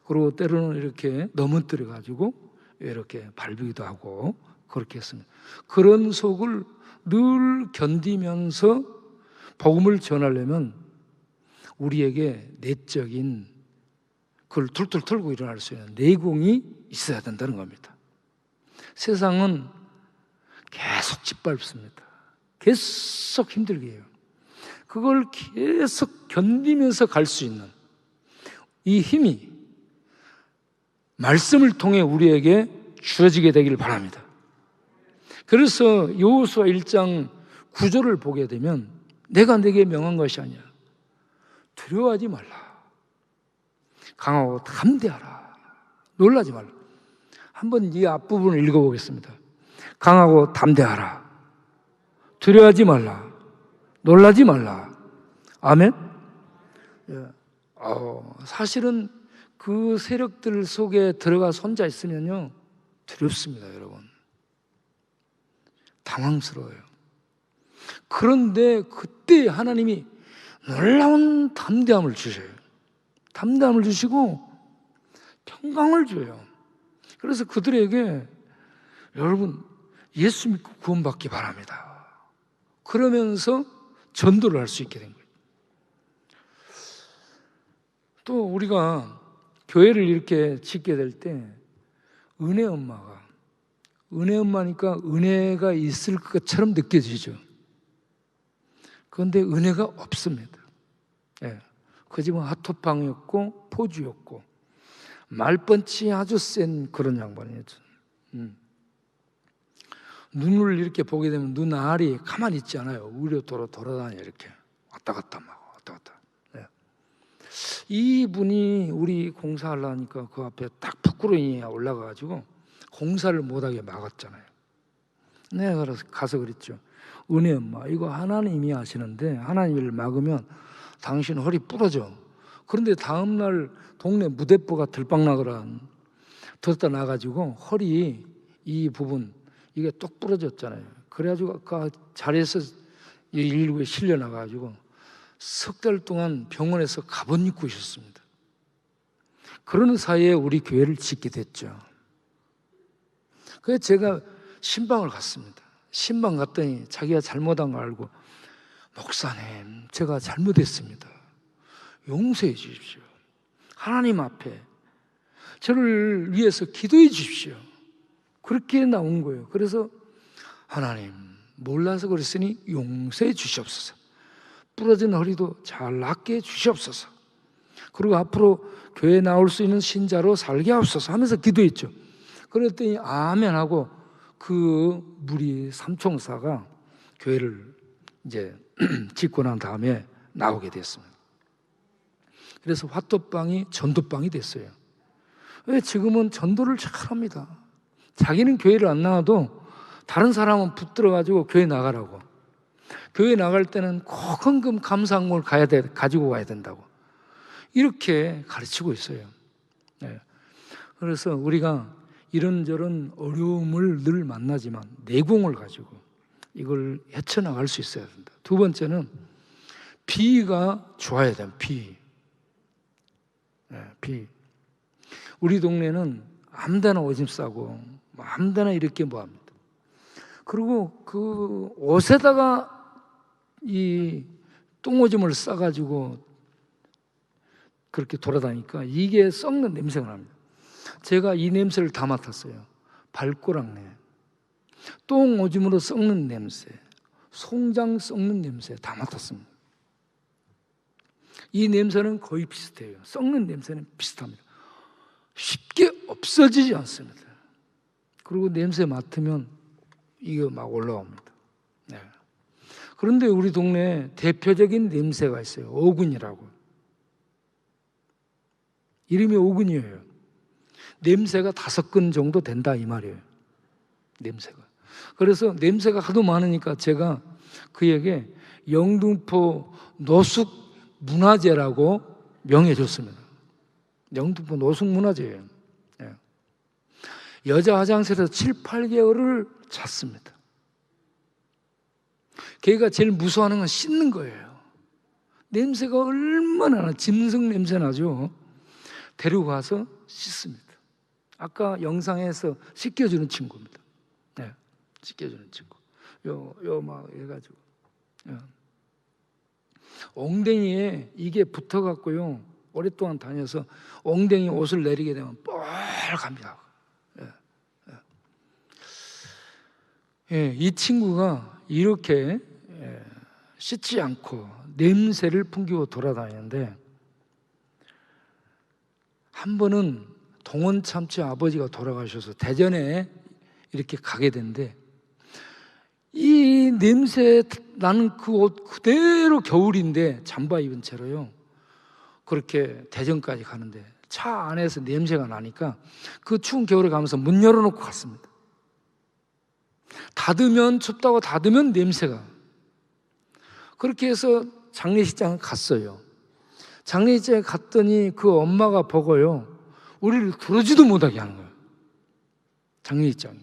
그리고 때로는 이렇게 넘어뜨려가지고 이렇게 밟기도 하고 그렇게 했습니다. 그런 속을 늘 견디면서 복음을 전하려면 우리에게 내적인, 그걸 툴툴 털고 일어날 수 있는 내공이 있어야 된다는 겁니다. 세상은 계속 짓밟습니다. 계속 힘들게 해요. 그걸 계속 견디면서 갈 수 있는 이 힘이 말씀을 통해 우리에게 주어지게 되기를 바랍니다. 그래서 여호수아 1장 9절을 보게 되면 내가 네게 명한 것이 아니야. 두려워하지 말라. 강하고 담대하라. 놀라지 말라. 한번 이 앞부분을 읽어보겠습니다. 강하고 담대하라. 두려워하지 말라. 놀라지 말라. 아멘? 사실은 그 세력들 속에 들어가 손자 있으면요, 두렵습니다, 여러분. 당황스러워요. 그런데 그때 하나님이 놀라운 담대함을 주셔요. 담대함을 주시고 평강을 줘요. 그래서 그들에게 여러분, 예수 믿고 구원받기 바랍니다. 그러면서 전도를 할 수 있게 된 거예요. 또 우리가 교회를 이렇게 짓게 될 때 은혜 엄마니까 은혜가 있을 것처럼 느껴지죠. 그런데 은혜가 없습니다. 그 집은 핫토팡이었고 포주였고 말펀치 아주 센 그런 양반이었죠. 눈을 이렇게 보게 되면 눈알이 가만히 있지 않아요. 우려도로 돌아다녀. 이렇게 왔다 갔다 막 왔다 갔다. 이분이 우리 공사하려니까 그 앞에 딱 부끄러움이 올라가가지고 공사를 못하게 막았잖아요. 내가 가서 그랬죠. 은혜 엄마, 이거 하나님이 하시는데 하나님을 막으면 당신 허리 부러져. 그런데 다음날 동네 무대뽀가 들박나거라 들었다 나가지고 허리 이 부분 이게 똑 부러졌잖아요. 그래가지고 아까 자리에서 119에 실려 나가가지고 석 달 동안 병원에서 갑옷 입고 있었습니다. 그러는 사이에 우리 교회를 짓게 됐죠. 그래서 제가 신방을 갔습니다. 신방 갔더니 자기가 잘못한 거 알고 목사님, 제가 잘못했습니다. 용서해 주십시오. 하나님 앞에 저를 위해서 기도해 주십시오. 그렇게 나온 거예요. 그래서 하나님, 몰라서 그랬으니 용서해 주시옵소서. 부러진 허리도 잘 낫게 해 주시옵소서. 그리고 앞으로 교회에 나올 수 있는 신자로 살게 하옵소서 하면서 기도했죠. 그랬더니 아멘 하고 그 무리 삼총사가 교회를 이제 짓고 난 다음에 나오게 됐습니다. 그래서 화토방이 전도방이 됐어요. 왜? 지금은 전도를 잘합니다. 자기는 교회를 안 나와도 다른 사람은 붙들어가지고 교회 나가라고. 교회 나갈 때는 꼭 헌금 감사항을 가지고 가야 된다고. 이렇게 가르치고 있어요. 네. 그래서 우리가 이런저런 어려움을 늘 만나지만 내공을 가지고 이걸 헤쳐나갈 수 있어야 된다. 두 번째는 비가 좋아야 돼요. 비. 네, 비. 우리 동네는 아무데나 오줌 싸고 아무데나 이렇게 뭐합니다. 그리고 그 옷에다가 이 똥오줌을 싸가지고 그렇게 돌아다니까 이게 썩는 냄새가 납니다. 제가 이 냄새를 다 맡았어요. 발꼬락내, 똥오줌으로 썩는 냄새, 송장 썩는 냄새 다 맡았습니다. 이 냄새는 거의 비슷해요. 썩는 냄새는 비슷합니다. 쉽게 없어지지 않습니다. 그리고 냄새 맡으면 이거 막 올라옵니다. 네. 그런데 우리 동네에 대표적인 냄새가 있어요. 오근이라고. 이름이 오근이에요. 냄새가 5건 정도 된다 이 말이에요. 냄새가. 그래서 냄새가 하도 많으니까 제가 그에게 영등포 노숙 문화재라고 명해줬습니다. 영등포 노숙 문화재예요. 네. 여자 화장실에서 7, 8개월을 잤습니다. 걔가 제일 무서워하는 건 씻는 거예요. 냄새가 얼마나 나, 짐승 냄새 나죠. 데리고 가서 씻습니다. 아까 영상에서 씻겨주는 친구입니다. 네, 씻겨주는 친구. 막 해가지고. 엉덩이에 이게 붙어갖고요. 오랫동안 다녀서 엉덩이 옷을 내리게 되면 뻘갑니다. 이 친구가 이렇게 씻지 않고 냄새를 풍기고 돌아다니는데 한 번은 동원참치 아버지가 돌아가셔서 대전에 이렇게 가게 된데 이 냄새 나는 그 옷 그대로 겨울인데 잠바 입은 채로요 그렇게 대전까지 가는데 차 안에서 냄새가 나니까 그 추운 겨울에 가면서 문 열어놓고 갔습니다. 닫으면 춥다고 닫으면 냄새가. 그렇게 해서 장례식장을 갔어요. 장례식장에 갔더니 그 엄마가 보고요 우리를 들어지도 못하게 하는 거예요. 장례식장에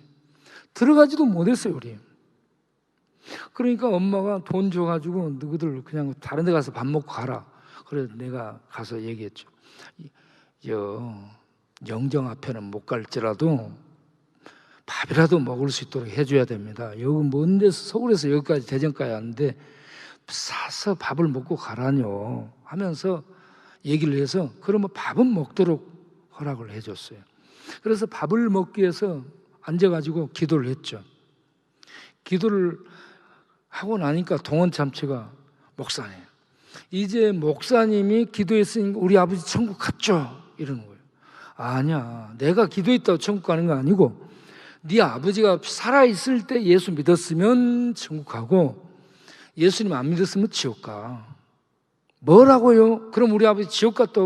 들어가지도 못했어요. 우리. 그러니까 엄마가 돈 줘가지고 너희들 그냥 다른 데 가서 밥 먹고 가라. 그래서 내가 가서 얘기했죠. 영정 앞에는 못 갈지라도 밥이라도 먹을 수 있도록 해줘야 됩니다. 여기 먼 데서 서울에서 여기까지 대전까지 왔는데 사서 밥을 먹고 가라뇨 하면서 얘기를 해서 그러면 밥은 먹도록 허락을 해줬어요. 그래서 밥을 먹기 위해서 앉아가지고 기도를 했죠. 기도를 하고 나니까 동원참치가 목사님, 이제 목사님이 기도했으니까 우리 아버지 천국 갔죠? 이러는 거예요. 아니야, 내가 기도했다고 천국 가는 거 아니고 네 아버지가 살아있을 때 예수 믿었으면 천국 가고 예수님 안 믿었으면 지옥 가. 뭐라고요? 그럼 우리 아버지 지옥 갔다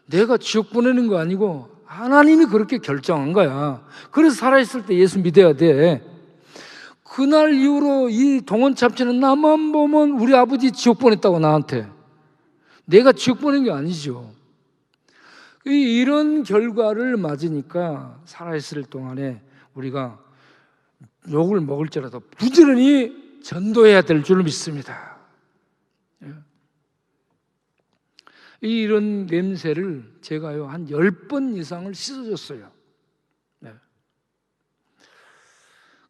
내가 지옥 보내는 거 아니고 하나님이 그렇게 결정한 거야. 그래서 살아있을 때 예수 믿어야 돼. 그날 이후로 이 동원 참치는 나만 보면 우리 아버지 지옥 보냈다고 나한테. 내가 지옥 보낸 게 아니죠. 이런 결과를 맞으니까 살아있을 동안에 우리가 욕을 먹을지라도 부지런히 전도해야 될 줄 믿습니다. 이런 냄새를 제가요 한 10번 이상을 씻어줬어요. 네.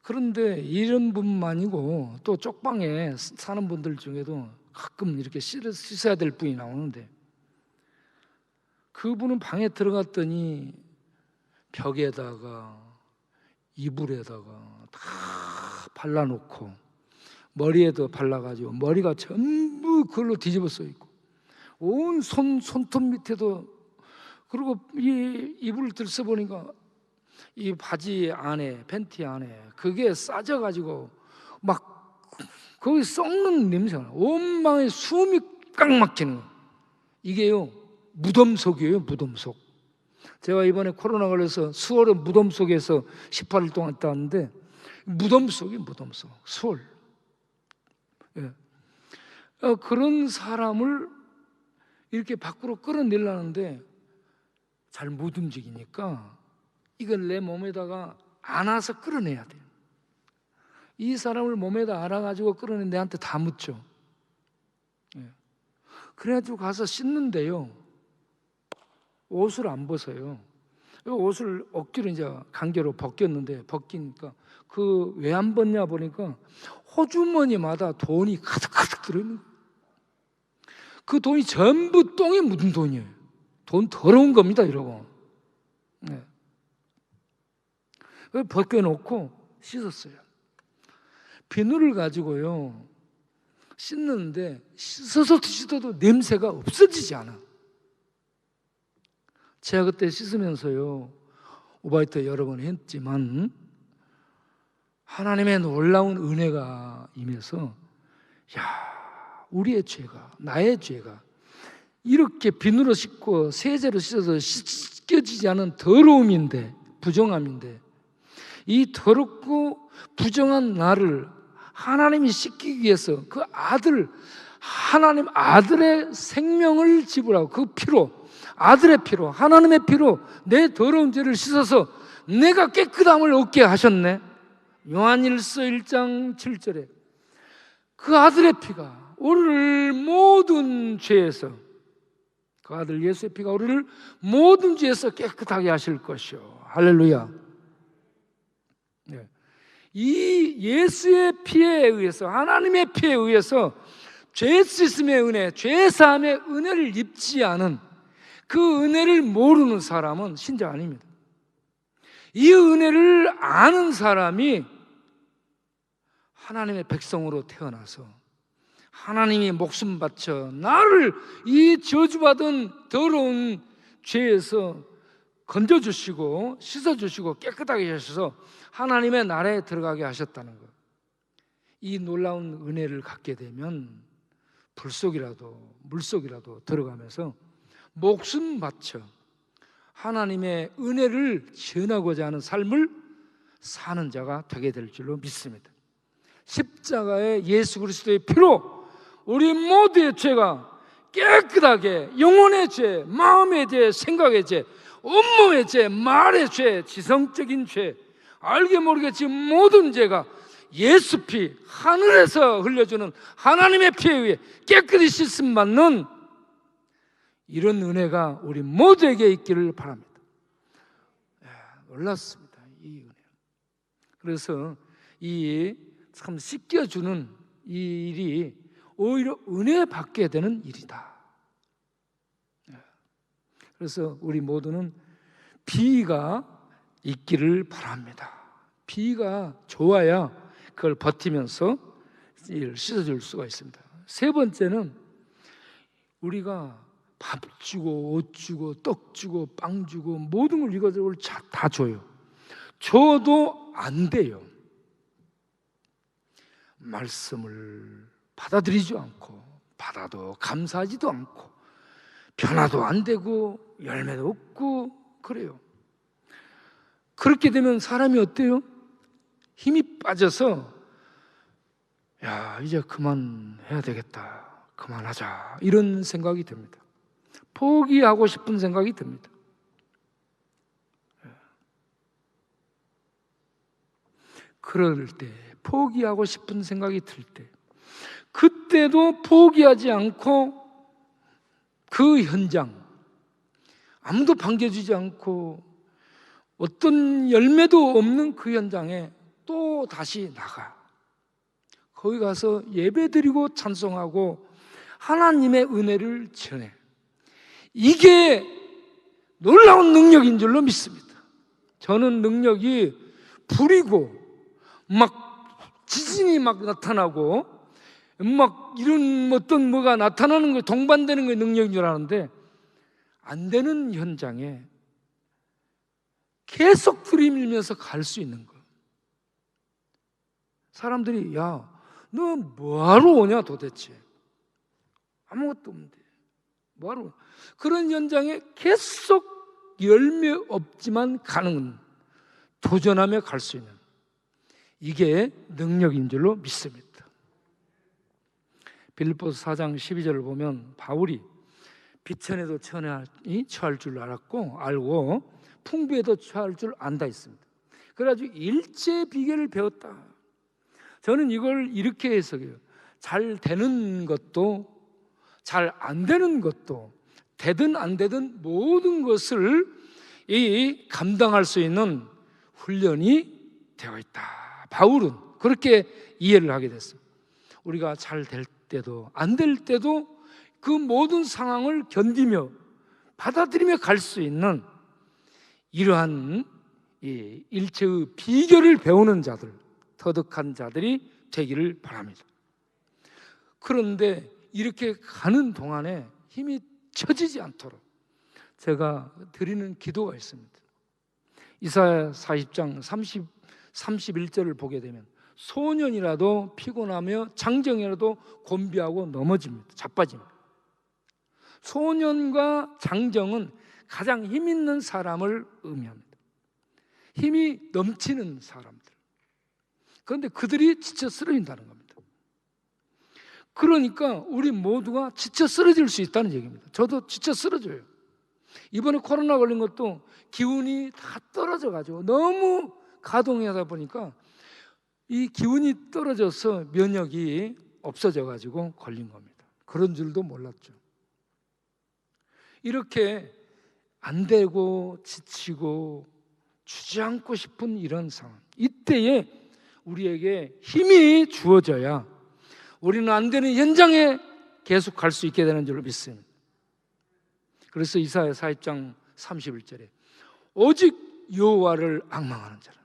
그런데 이런 분만이고 또 쪽방에 사는 분들 중에도 가끔 이렇게 씻어야 될 분이 나오는데, 그분은 방에 들어갔더니 벽에다가 이불에다가 다 발라놓고 머리에도 발라가지고 머리가 전부 그걸로 뒤집어 써 있고 온 손톱 밑에도, 그리고 이 이불을 들써보니까 이 바지 안에, 팬티 안에 그게 싸져가지고 막 거기 썩는 냄새가 나. 온 방에 숨이 꽉 막히는 거. 이게요 무덤 속이에요. 무덤 속. 제가 이번에 코로나 걸려서 수월의 무덤 속에서 18일 동안 있다 왔는데, 무덤 속이 무덤 속. 수월. 예. 그런 사람을 이렇게 밖으로 끌어내려는데 잘 못 움직이니까 이걸 내 몸에다가 안아서 끌어내야 돼요. 이 사람을 몸에다 안아가지고 끌어내 내한테 다 묻죠. 예. 그래가지고 가서 씻는데요, 옷을 안 벗어요. 옷을 억지로 이제 강제로 벗겼는데, 벗기니까 그 왜 안 벗냐 보니까 호주머니마다 돈이 가득가득 들어있는 거예요. 그 돈이 전부 똥에 묻은 돈이에요. 돈 더러운 겁니다 이러고. 네. 벗겨놓고 씻었어요. 비누를 가지고요 씻는데 씻어서 씻어도 냄새가 없어지지 않아. 제가 그때 씻으면서요 오바이트 여러 번 했지만 하나님의 놀라운 은혜가 임해서, 야, 우리의 죄가, 나의 죄가 이렇게 비누로 씻고 세제로 씻어서 씻겨지지 않은 더러움인데, 부정함인데, 이 더럽고 부정한 나를 하나님이 씻기기 위해서 그 아들, 하나님 아들의 생명을 지불하고 그 피로, 아들의 피로, 하나님의 피로 내 더러운 죄를 씻어서 내가 깨끗함을 얻게 하셨네. 요한일서 1장 7절에 그 아들의 피가 우리를 모든 죄에서, 그 아들 예수의 피가 우리를 모든 죄에서 깨끗하게 하실 것이요. 할렐루야. 네. 이 예수의 피에 의해서, 하나님의 피에 의해서 죄 씻음의 은혜, 죄 사함의 은혜를 입지 않은, 그 은혜를 모르는 사람은 신자 아닙니다. 이 은혜를 아는 사람이 하나님의 백성으로 태어나서 하나님이 목숨 바쳐 나를 이 저주받은 더러운 죄에서 건져주시고 씻어주시고 깨끗하게 하셔서 하나님의 나라에 들어가게 하셨다는 것. 이 놀라운 은혜를 갖게 되면 불속이라도 물속이라도 들어가면서 목숨 바쳐 하나님의 은혜를 전하고자 하는 삶을 사는 자가 되게 될 줄로 믿습니다. 십자가의 예수 그리스도의 피로 우리 모두의 죄가 깨끗하게, 영혼의 죄, 마음의 죄, 생각의 죄, 온몸의 죄, 말의 죄, 지성적인 죄, 알게 모르겠지 모든 죄가 예수 피, 하늘에서 흘려주는 하나님의 피에 의해 깨끗이 씻음 받는 이런 은혜가 우리 모두에게 있기를 바랍니다. 놀랐습니다, 이 은혜. 그래서 이 참 씻겨주는 이 일이 오히려 은혜 받게 되는 일이다. 그래서 우리 모두는 비가 있기를 바랍니다. 비가 좋아야 그걸 버티면서 씻어줄 수가 있습니다. 세 번째는 우리가 밥 주고 옷 주고 떡 주고 빵 주고 모든 걸 이것저것 다 줘요. 줘도 안 돼요. 말씀을 받아들이지 않고 받아도 감사하지도 않고 변화도 안 되고 열매도 없고 그래요. 그렇게 되면 사람이 어때요? 힘이 빠져서 야, 이제 그만해야 되겠다, 그만하자, 이런 생각이 듭니다. 포기하고 싶은 생각이 듭니다. 그럴 때, 포기하고 싶은 생각이 들 때, 그때도 포기하지 않고 그 현장, 아무도 반겨주지 않고 어떤 열매도 없는 그 현장에 또 다시 나가. 거기 가서 예배드리고 찬송하고 하나님의 은혜를 전해. 이게 놀라운 능력인 줄로 믿습니다. 저는 능력이 불이고 막 지진이 막 나타나고 막 이런 어떤 뭐가 나타나는 거, 동반되는 게 능력인 줄 아는데, 안 되는 현장에 계속 들이밀면서 갈 수 있는 거예요. 사람들이 야, 너 뭐하러 오냐 도대체? 아무것도 없는데 뭐하러? 그런 현장에 계속 열매 없지만 가는, 도전하며 갈 수 있는, 이게 능력인 줄로 믿습니다. 빌립보서 4장 12절을 보면 바울이 비천에도 처할 줄 알고 풍부에도 처할 줄 안다 했습니다. 그래가지고 일체 비결을 배웠다. 저는 이걸 이렇게 해석해요. 잘 되는 것도 잘 안 되는 것도, 되든 안 되든 모든 것을 감당할 수 있는 훈련이 되어 있다. 바울은 그렇게 이해를 하게 됐어요. 우리가 잘 될 때도 안 될 때도 그 모든 상황을 견디며 받아들이며 갈 수 있는 이러한 일체의 비결을 배우는 자들, 터득한 자들이 되기를 바랍니다. 그런데 이렇게 가는 동안에 힘이 처지지 않도록 제가 드리는 기도가 있습니다. 이사야 40장 31절을 보게 되면 소년이라도 피곤하며 장정이라도 곤비하고 넘어집니다. 자빠집니다. 소년과 장정은 가장 힘 있는 사람을 의미합니다. 힘이 넘치는 사람들. 그런데 그들이 지쳐 쓰러진다는 겁니다. 그러니까 우리 모두가 지쳐 쓰러질 수 있다는 얘기입니다. 저도 지쳐 쓰러져요. 이번에 코로나 걸린 것도 기운이 다 떨어져가지고 너무 가동하다 보니까 이 기운이 떨어져서 면역이 없어져가지고 걸린 겁니다. 그런 줄도 몰랐죠. 이렇게 안 되고 지치고 주저앉고 싶은 이런 상황, 이때에 우리에게 힘이 주어져야 우리는 안 되는 현장에 계속 갈 수 있게 되는 줄로 믿습니다. 그래서 이사야 40장 31절에 오직 여호와를 앙망하는 자는,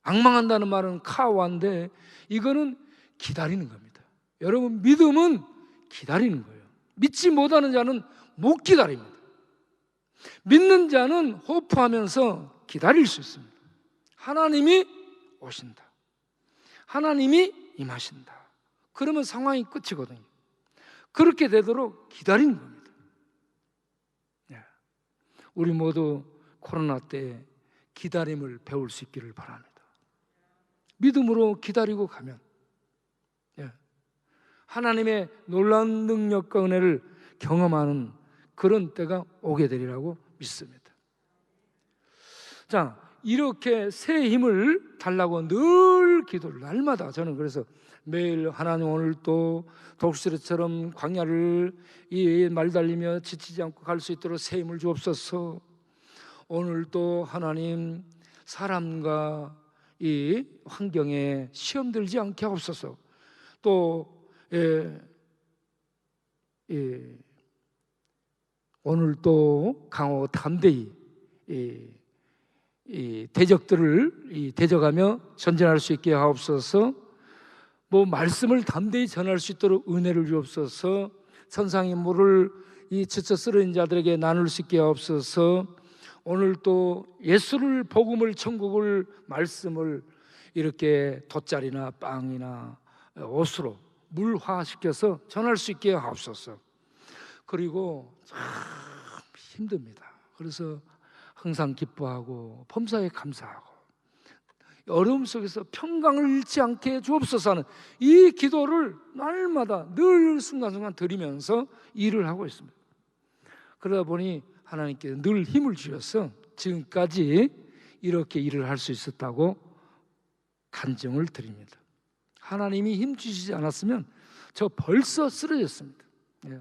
앙망한다는 말은 카와인데 이거는 기다리는 겁니다. 여러분, 믿음은 기다리는 거예요. 믿지 못하는 자는 못 기다립니다. 믿는 자는 호프하면서 기다릴 수 있습니다. 하나님이 오신다, 하나님이 임하신다, 그러면 상황이 끝이거든요. 그렇게 되도록 기다리는 겁니다. 우리 모두 코로나 때 기다림을 배울 수 있기를 바랍니다. 믿음으로 기다리고 가면 하나님의 놀라운 능력과 은혜를 경험하는 그런 때가 오게 되리라고 믿습니다. 자, 이렇게 새 힘을 달라고 늘 기도를, 날마다 저는 그래서 매일 하나님 오늘 또 독수리처럼 광야를 이 말 달리며 지치지 않고 갈 수 있도록 새 힘을 주옵소서. 오늘 또 하나님 사람과 이 환경에 시험 들지 않게 하옵소서. 또 오늘 또 강하고 담대히 이 대적들을 대적하며 전진할 수 있게 하옵소서. 뭐 말씀을 담대히 전할 수 있도록 은혜를 주옵소서. 천상의 물을 이 지쳐 쓰러진 자들에게 나눌 수 있게 하옵소서. 오늘 또 예수를, 복음을, 천국을, 말씀을 이렇게 돗자리나 빵이나 옷으로 물화시켜서 전할 수 있게 하옵소서. 그리고 참 힘듭니다. 그래서 항상 기뻐하고 범사에 감사하고 어려움 속에서 평강을 잃지 않게 주옵소서 하는 이 기도를 날마다 늘 순간순간 드리면서 일을 하고 있습니다. 그러다 보니 하나님께 늘 힘을 주셔서 지금까지 이렇게 일을 할 수 있었다고 간증을 드립니다. 하나님이 힘 주시지 않았으면 저 벌써 쓰러졌습니다. 예.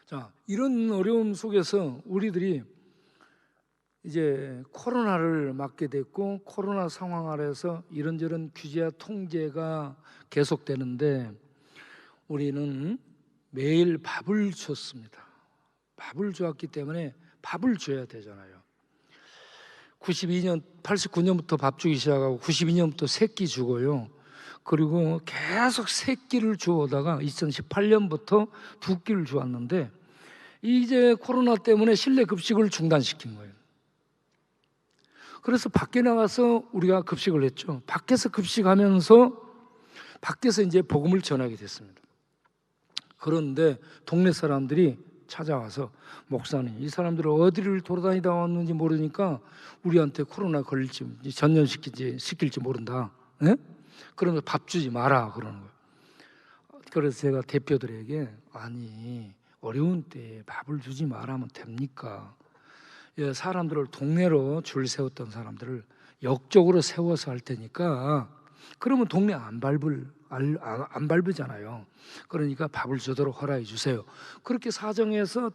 자, 이런 어려움 속에서 우리들이 이제 코로나를 맞게 됐고 코로나 상황 아래서 이런저런 규제와 통제가 계속되는데 우리는 매일 밥을 줬습니다. 밥을 주었기 때문에 밥을 줘야 되잖아요. 89년부터 밥 주기 시작하고 92년부터 새끼 주고요. 그리고 계속 새끼를 주오다가 2018년부터 두 끼를 주었는데 이제 코로나 때문에 실내 급식을 중단시킨 거예요. 그래서 밖에 나가서 우리가 급식을 했죠. 밖에서 급식하면서 밖에서 이제 복음을 전하게 됐습니다. 그런데 동네 사람들이 찾아와서 목사님, 이 사람들은 어디를 돌아다니다 왔는지 모르니까 우리한테 코로나 걸릴지 전염시킬지 모른다. 네? 그러면 밥 주지 마라 그러는 거예요. 그래서 제가 대표들에게 아니 어려운 때에 밥을 주지 말하면 됩니까? 사람들을 동네로 줄 세웠던 사람들을 역적으로 세워서 할 테니까 그러면 동네 안 밟으잖아요. 그러니까 밥을 주도록 허락해 주세요. 그렇게 사정해서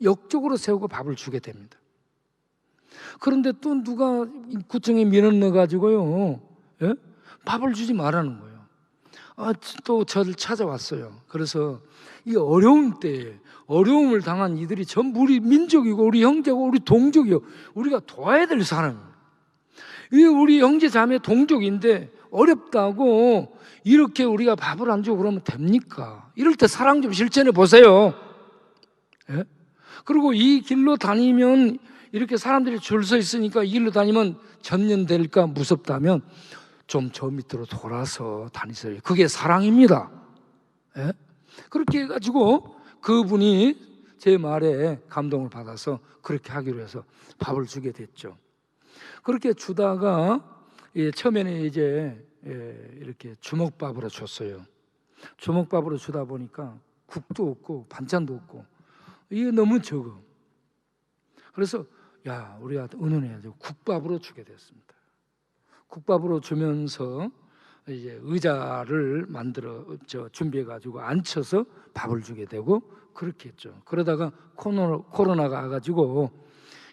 역적으로 세우고 밥을 주게 됩니다. 그런데 또 누가 구청에 민원 넣어가지고요, 예? 밥을 주지 말라는 거예요. 또 저를 찾아왔어요. 그래서 이 어려운 때에 어려움을 당한 이들이 전부 우리 민족이고 우리 형제고 우리 동족이요. 우리가 도와야 될 사람이에요. 이 우리 형제 자매 동족인데 어렵다고 이렇게 우리가 밥을 안 주고 그러면 됩니까? 이럴 때 사랑 좀 실천해 보세요. 예? 그리고 이 길로 다니면 이렇게 사람들이 줄 서 있으니까 이 길로 다니면 전염될까 무섭다면 좀 저 밑으로 돌아서 다니세요. 그게 사랑입니다. 예? 그렇게 해가지고 그분이 제 말에 감동을 받아서 그렇게 하기로 해서 밥을 주게 됐죠. 그렇게 주다가 처음에는 이제 이렇게 주먹밥으로 줬어요. 주먹밥으로 주다 보니까 국도 없고 반찬도 없고 이게 너무 적어. 그래서 우리가 의논해야죠. 국밥으로 주게 됐습니다. 국밥으로 주면서 이제 의자를 준비해 가지고 앉혀서 밥을 주게 되고 그렇게 했죠. 그러다가 코로나가 와가지고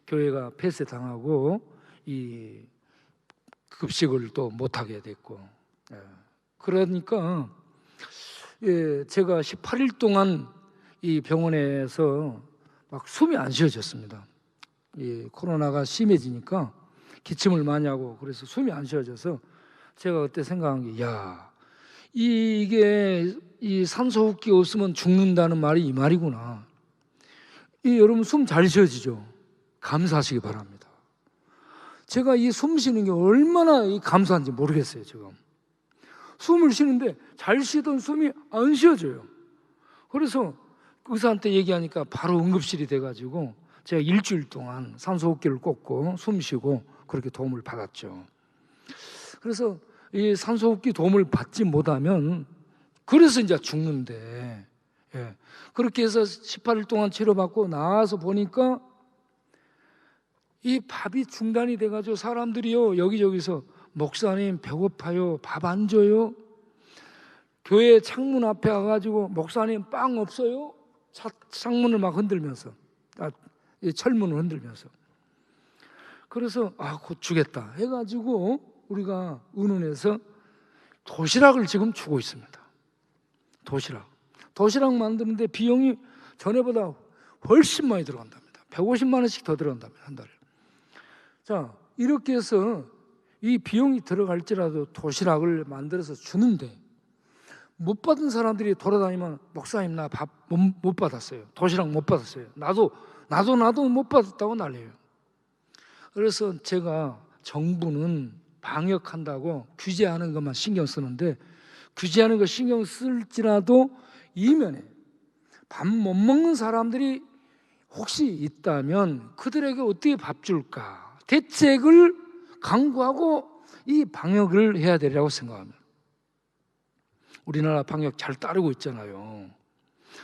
교회가 폐쇄 당하고 이 급식을 또 못하게 됐고, 그러니까 제가 18일 동안 이 병원에서 막 숨이 안 쉬어졌습니다. 이 코로나가 심해지니까 기침을 많이 하고 그래서 숨이 안 쉬어져서 제가 그때 생각한 게 이게 이 산소호흡기 없으면 죽는다는 말이 이 말이구나. 여러분 숨 잘 쉬어지죠? 감사하시기 바랍니다. 제가 이 숨 쉬는 게 얼마나 감사한지 모르겠어요. 지금 숨을 쉬는데 잘 쉬던 숨이 안 쉬어져요. 그래서 의사한테 얘기하니까 바로 응급실이 돼가지고 제가 일주일 동안 산소호흡기를 꽂고 숨 쉬고 그렇게 도움을 받았죠. 그래서 이 산소호흡기 도움을 받지 못하면 그래서 이제 죽는데, 그렇게 해서 18일 동안 치료받고 나와서 보니까 이 밥이 중단이 돼가지고 사람들이요 여기저기서 목사님 배고파요, 밥 안 줘요? 교회 창문 앞에 와가지고 목사님 빵 없어요? 창문을 막 흔들면서 철문을 흔들면서 그래서 곧 주겠다 해가지고 우리가 의논해서 도시락을 지금 주고 있습니다. 도시락 만드는데 비용이 전에보다 훨씬 많이 들어간답니다. 150만 원씩 더 들어간답니다. 한 달에. 자, 이렇게 해서 이 비용이 들어갈지라도 도시락을 만들어서 주는데 못 받은 사람들이 돌아다니면 목사님 나 밥 못 받았어요. 도시락 못 받았어요. 나도 못 받았다고 난리예요. 그래서 제가 정부는 방역한다고 규제하는 것만 신경 쓰는데 규제하는 거 신경 쓸지라도 이면에 밥 못 먹는 사람들이 혹시 있다면 그들에게 어떻게 밥 줄까 대책을 강구하고 이 방역을 해야 되리라고 생각합니다. 우리나라 방역 잘 따르고 있잖아요.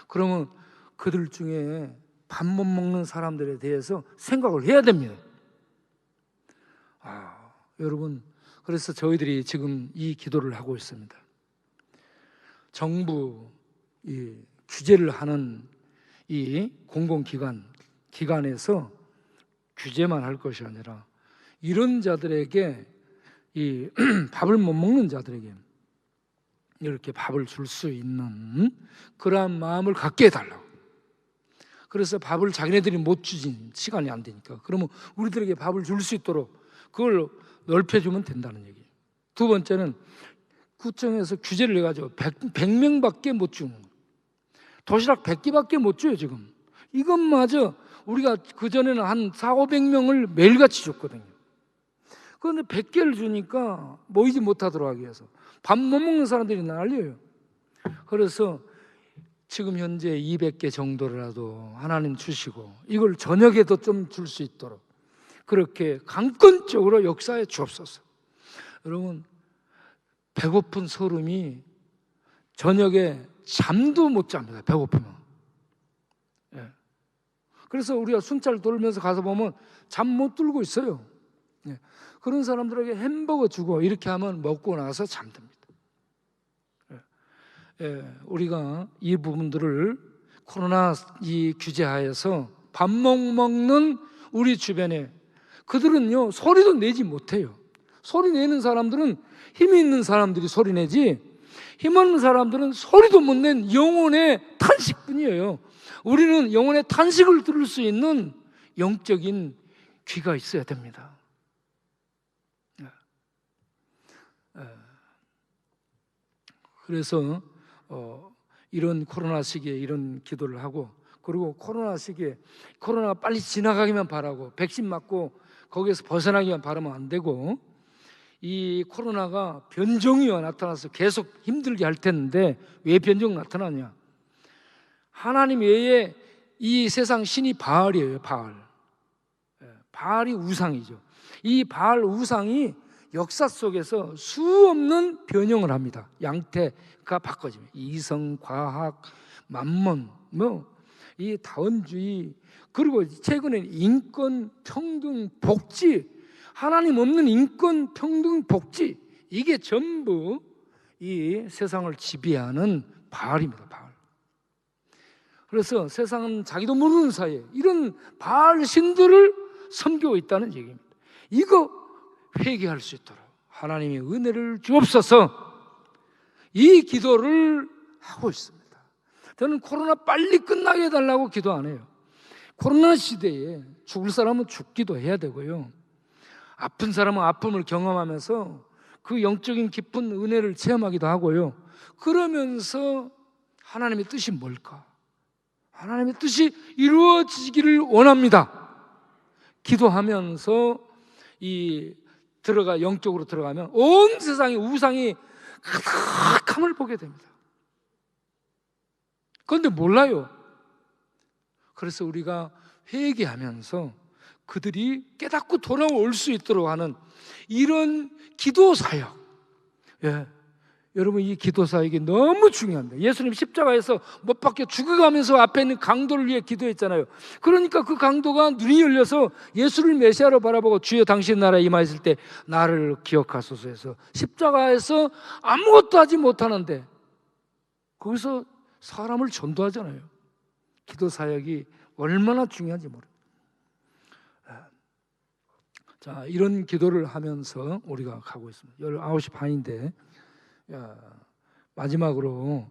그러면 그들 중에 밥 못 먹는 사람들에 대해서 생각을 해야 됩니다. 여러분, 그래서 저희들이 지금 이 기도를 하고 있습니다. 정부 규제를 하는 이 기관에서 규제만 할 것이 아니라 이런 자들에게 이 밥을 못 먹는 자들에게 이렇게 밥을 줄 수 있는 그러한 마음을 갖게 해달라고. 그래서 밥을 자기네들이 못 주진 시간이 안 되니까 그러면 우리들에게 밥을 줄 수 있도록 그걸 넓혀주면 된다는 얘기예요. 두 번째는 구청에서 규제를 해가지고 100명밖에 못 주는 거예요. 도시락 100개밖에 못 줘요 지금. 이것마저 우리가 그전에는 한 400~500명을 매일같이 줬거든요. 그런데 100개를 주니까 모이지 못하도록 하기 위해서 밥 못 먹는 사람들이 난리예요. 그래서 지금 현재 200개 정도라도 하나님 주시고 이걸 저녁에도 좀 줄 수 있도록 그렇게 강권적으로 역사에 주옵소서. 여러분, 배고픈 서름이 저녁에 잠도 못 잡니다. 배고프면. 그래서 우리가 순찰 돌면서 가서 보면 잠 못 들고 있어요. 그런 사람들에게 햄버거 주고 이렇게 하면 먹고 나서 잠듭니다. 우리가 이 부분들을 코로나 이 규제하에서 밥 못 먹는 우리 주변에 그들은요 소리도 내지 못해요. 소리 내는 사람들은 힘이 있는 사람들이 소리 내지 힘 없는 사람들은 소리도 못 낸 영혼의 탄식뿐이에요. 우리는 영혼의 탄식을 들을 수 있는 영적인 귀가 있어야 됩니다. 그래서 이런 코로나 시기에 이런 기도를 하고 그리고 코로나 시기에 코로나가 빨리 지나가기만 바라고 백신 맞고 거기에서 벗어나기만 바라면 안 되고 이 코로나가 변종이 나타나서 계속 힘들게 할 텐데 왜 변종 나타나냐? 하나님 외에 이 세상 신이 바알이에요. 바알이 우상이죠. 이 바알 우상이 역사 속에서 수없는 변형을 합니다. 양태가 바꿔집니다. 이성, 과학, 만몬, 이 다원주의, 그리고 최근에 인권, 평등, 복지, 하나님 없는 인권, 평등, 복지, 이게 전부 이 세상을 지배하는 바알입니다. 바알. 그래서 세상은 자기도 모르는 사이에 이런 바알 신들을 섬기고 있다는 얘기입니다. 이거 회개할 수 있도록 하나님의 은혜를 주옵소서. 이 기도를 하고 있습니다. 저는 코로나 빨리 끝나게 해달라고 기도 안 해요. 코로나 시대에 죽을 사람은 죽기도 해야 되고요, 아픈 사람은 아픔을 경험하면서 그 영적인 깊은 은혜를 체험하기도 하고요. 그러면서 하나님의 뜻이 뭘까? 하나님의 뜻이 이루어지기를 원합니다. 기도하면서 영적으로 들어가면 온 세상의 우상이 가득함을 보게 됩니다. 그런데 몰라요. 그래서 우리가 회개하면서 그들이 깨닫고 돌아올 수 있도록 하는 이런 기도 사역, 여러분 이 기도 사역이 너무 중요합니다. 예수님 십자가에서 못 박혀 죽어가면서 앞에 있는 강도를 위해 기도했잖아요. 그러니까 그 강도가 눈이 열려서 예수를 메시아로 바라보고 주여 당신 나라에 임하였을 때 나를 기억하소서 해서 십자가에서 아무것도 하지 못하는데 거기서 사람을 전도하잖아요. 기도 사역이 얼마나 중요한지 모릅니다. 자, 이런 기도를 하면서 우리가 가고 있습니다. 19시 반인데 마지막으로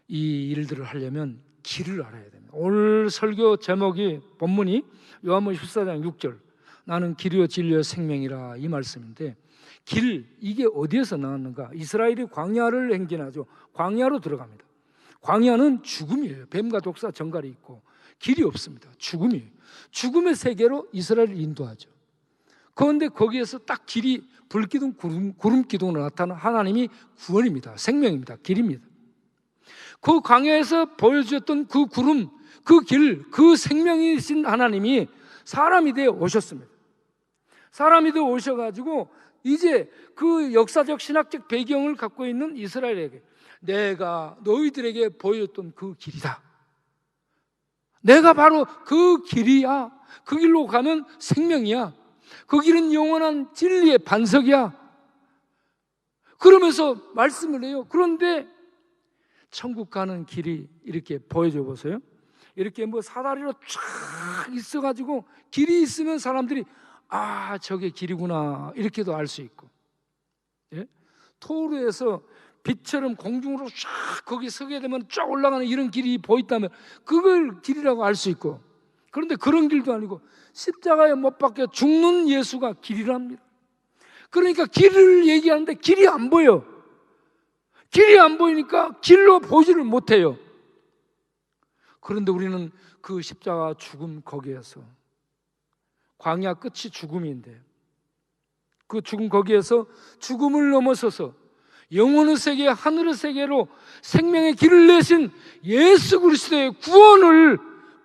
이 일들을 하려면 길을 알아야 됩니다. 오늘 설교 제목이 본문이 요한복음 14장 6절 나는 길이요 진리요 생명이라 이 말씀인데 길, 이게 어디에서 나왔는가? 이스라엘이 광야를 행진하죠. 광야로 들어갑니다. 광야는 죽음이에요. 뱀과 독사 정갈이 있고 길이 없습니다. 죽음이에요. 죽음의 세계로 이스라엘을 인도하죠. 그런데 거기에서 딱 길이 불기둥 구름 기둥으로 나타나는 하나님이 구원입니다. 생명입니다. 길입니다. 그 광야에서 보여주셨던 그 구름, 그 길, 그 생명이신 하나님이 사람이 되어 오셨습니다. 사람이 되어 오셔가지고 이제 그 역사적 신학적 배경을 갖고 있는 이스라엘에게 내가 너희들에게 보여줬던 그 길이다. 내가 바로 그 길이야. 그 길로 가면 생명이야. 그 길은 영원한 진리의 반석이야. 그러면서 말씀을 해요. 그런데 천국 가는 길이 이렇게 보여줘 보세요. 이렇게 뭐 사다리로 쫙 있어가지고 길이 있으면 사람들이 아, 저게 길이구나 이렇게도 알 수 있고, 예? 토르에서 빛처럼 공중으로 쫙 거기 서게 되면 쫙 올라가는 이런 길이 보인다면 그걸 길이라고 알 수 있고, 그런데 그런 길도 아니고 십자가에 못 박혀 죽는 예수가 길이랍니다. 그러니까 길을 얘기하는데 길이 안 보여. 길이 안 보이니까 길로 보지를 못해요. 그런데 우리는 그 십자가 죽음 거기에서, 광야 끝이 죽음인데 그 죽음 거기에서 죽음을 넘어서서 영혼의 세계, 하늘의 세계로 생명의 길을 내신 예수 그리스도의 구원을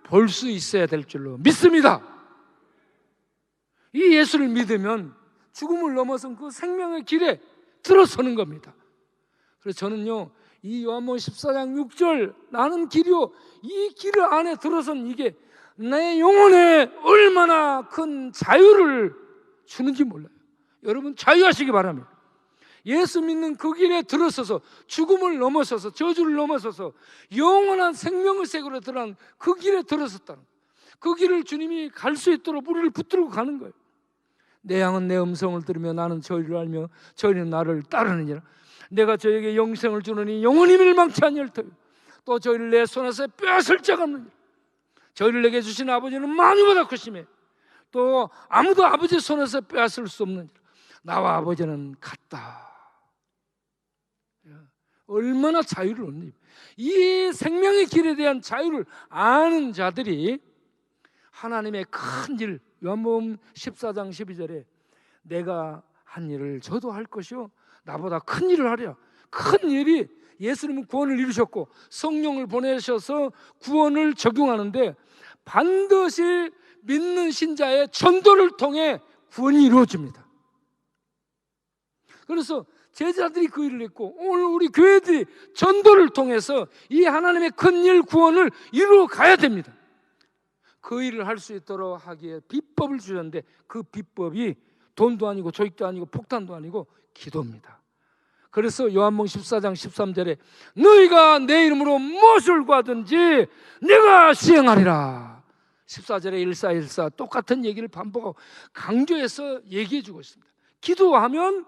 볼 수 있어야 될 줄로 믿습니다. 이 예수를 믿으면 죽음을 넘어선 그 생명의 길에 들어서는 겁니다. 그래서 저는요, 이 요한복음 14장 6절 나는 길이요, 이 길 안에 들어선 이게 내 영혼에 얼마나 큰 자유를 주는지 몰라요. 여러분 자유하시기 바랍니다. 예수 믿는 그 길에 들어서서 죽음을 넘어서서 저주를 넘어서서 영원한 생명의 세계로 들어간 그 길에 들어섰다는 거예요. 그 길을 주님이 갈 수 있도록 우리를 붙들고 가는 거예요. 내 양은 내 음성을 들으며 나는 저희를 알며 저희는 나를 따르느니라. 내가 저에게 영생을 주느니 영원히 멸망치 아니할 터이요 또 저희를 내 손에서 빼앗을 자가 없느니라. 저희를 내게 주신 아버지는 만유보다 크시며 또 아무도 아버지 손에서 빼앗을 수 없느니라. 나와 아버지는 같다. 얼마나 자유를 얻니? 이 생명의 길에 대한 자유를 아는 자들이 하나님의 큰 일, 요한복음 14장 12절에 내가 한 일을 저도 할 것이요 나보다 큰 일을 하랴. 큰 일이 예수님은 구원을 이루셨고 성령을 보내셔서 구원을 적용하는데 반드시 믿는 신자의 전도를 통해 구원이 이루어집니다. 그래서 제자들이 그 일을 했고 오늘 우리 교회들이 전도를 통해서 이 하나님의 큰 일 구원을 이루어 가야 됩니다. 그 일을 할 수 있도록 하기에 비법을 주셨는데 그 비법이 돈도 아니고 조익도 아니고 폭탄도 아니고 기도입니다. 그래서 요한복음 14장 13절에 너희가 내 이름으로 무엇을 구하든지 내가 시행하리라. 14절에 일사일사 똑같은 얘기를 반복하고 강조해서 얘기해 주고 있습니다. 기도하면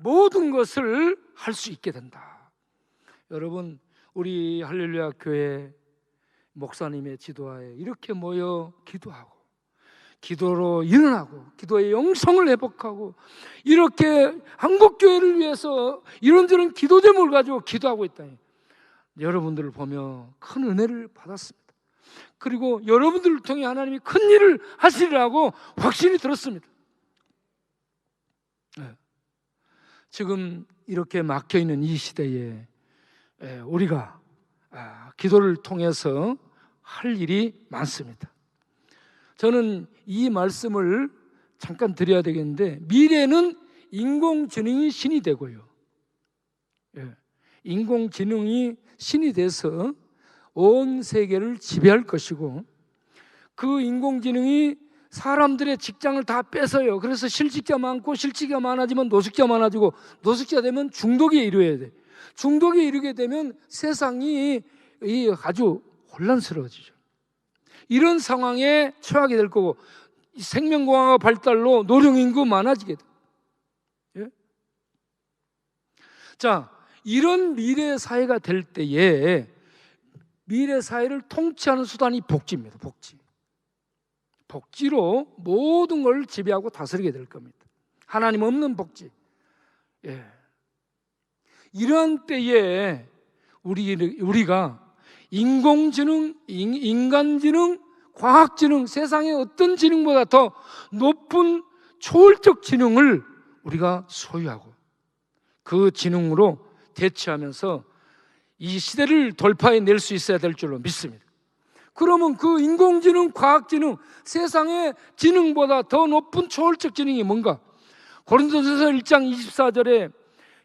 모든 것을 할 수 있게 된다. 여러분 우리 할렐루야 교회 목사님의 지도하에 이렇게 모여 기도하고 기도로 일어나고 기도의 영성을 회복하고 이렇게 한국교회를 위해서 이런저런 기도 제목을 가지고 기도하고 있다니 여러분들을 보며 큰 은혜를 받았습니다. 그리고 여러분들을 통해 하나님이 큰 일을 하시리라고 확신이 들었습니다. 네. 지금 이렇게 막혀있는 이 시대에 우리가 기도를 통해서 할 일이 많습니다. 저는 이 말씀을 잠깐 드려야 되겠는데 미래는 인공지능이 신이 되고요, 인공지능이 신이 돼서 온 세계를 지배할 것이고 그 인공지능이 사람들의 직장을 다 뺏어요. 그래서 실직자 많고 실직자 많아지면 노숙자 많아지고 노숙자 되면 중독에 이르게 돼. 중독에 이르게 되면 세상이 아주 혼란스러워지죠. 이런 상황에 처하게 될 거고 생명공학의 발달로 노령인구 많아지게 돼. 예? 자, 이런 미래 사회가 될 때에 미래 사회를 통치하는 수단이 복지입니다. 복지로 모든 걸 지배하고 다스리게 될 겁니다. 하나님 없는 복지. 예. 이러한 때에 우리가 인공지능, 인간지능, 과학지능, 세상의 어떤 지능보다 더 높은 초월적 지능을 우리가 소유하고 그 지능으로 대처하면서 이 시대를 돌파해낼 수 있어야 될 줄로 믿습니다. 그러면 그 인공지능, 과학지능, 세상의 지능보다 더 높은 초월적 지능이 뭔가? 고린도전서 1장 24절에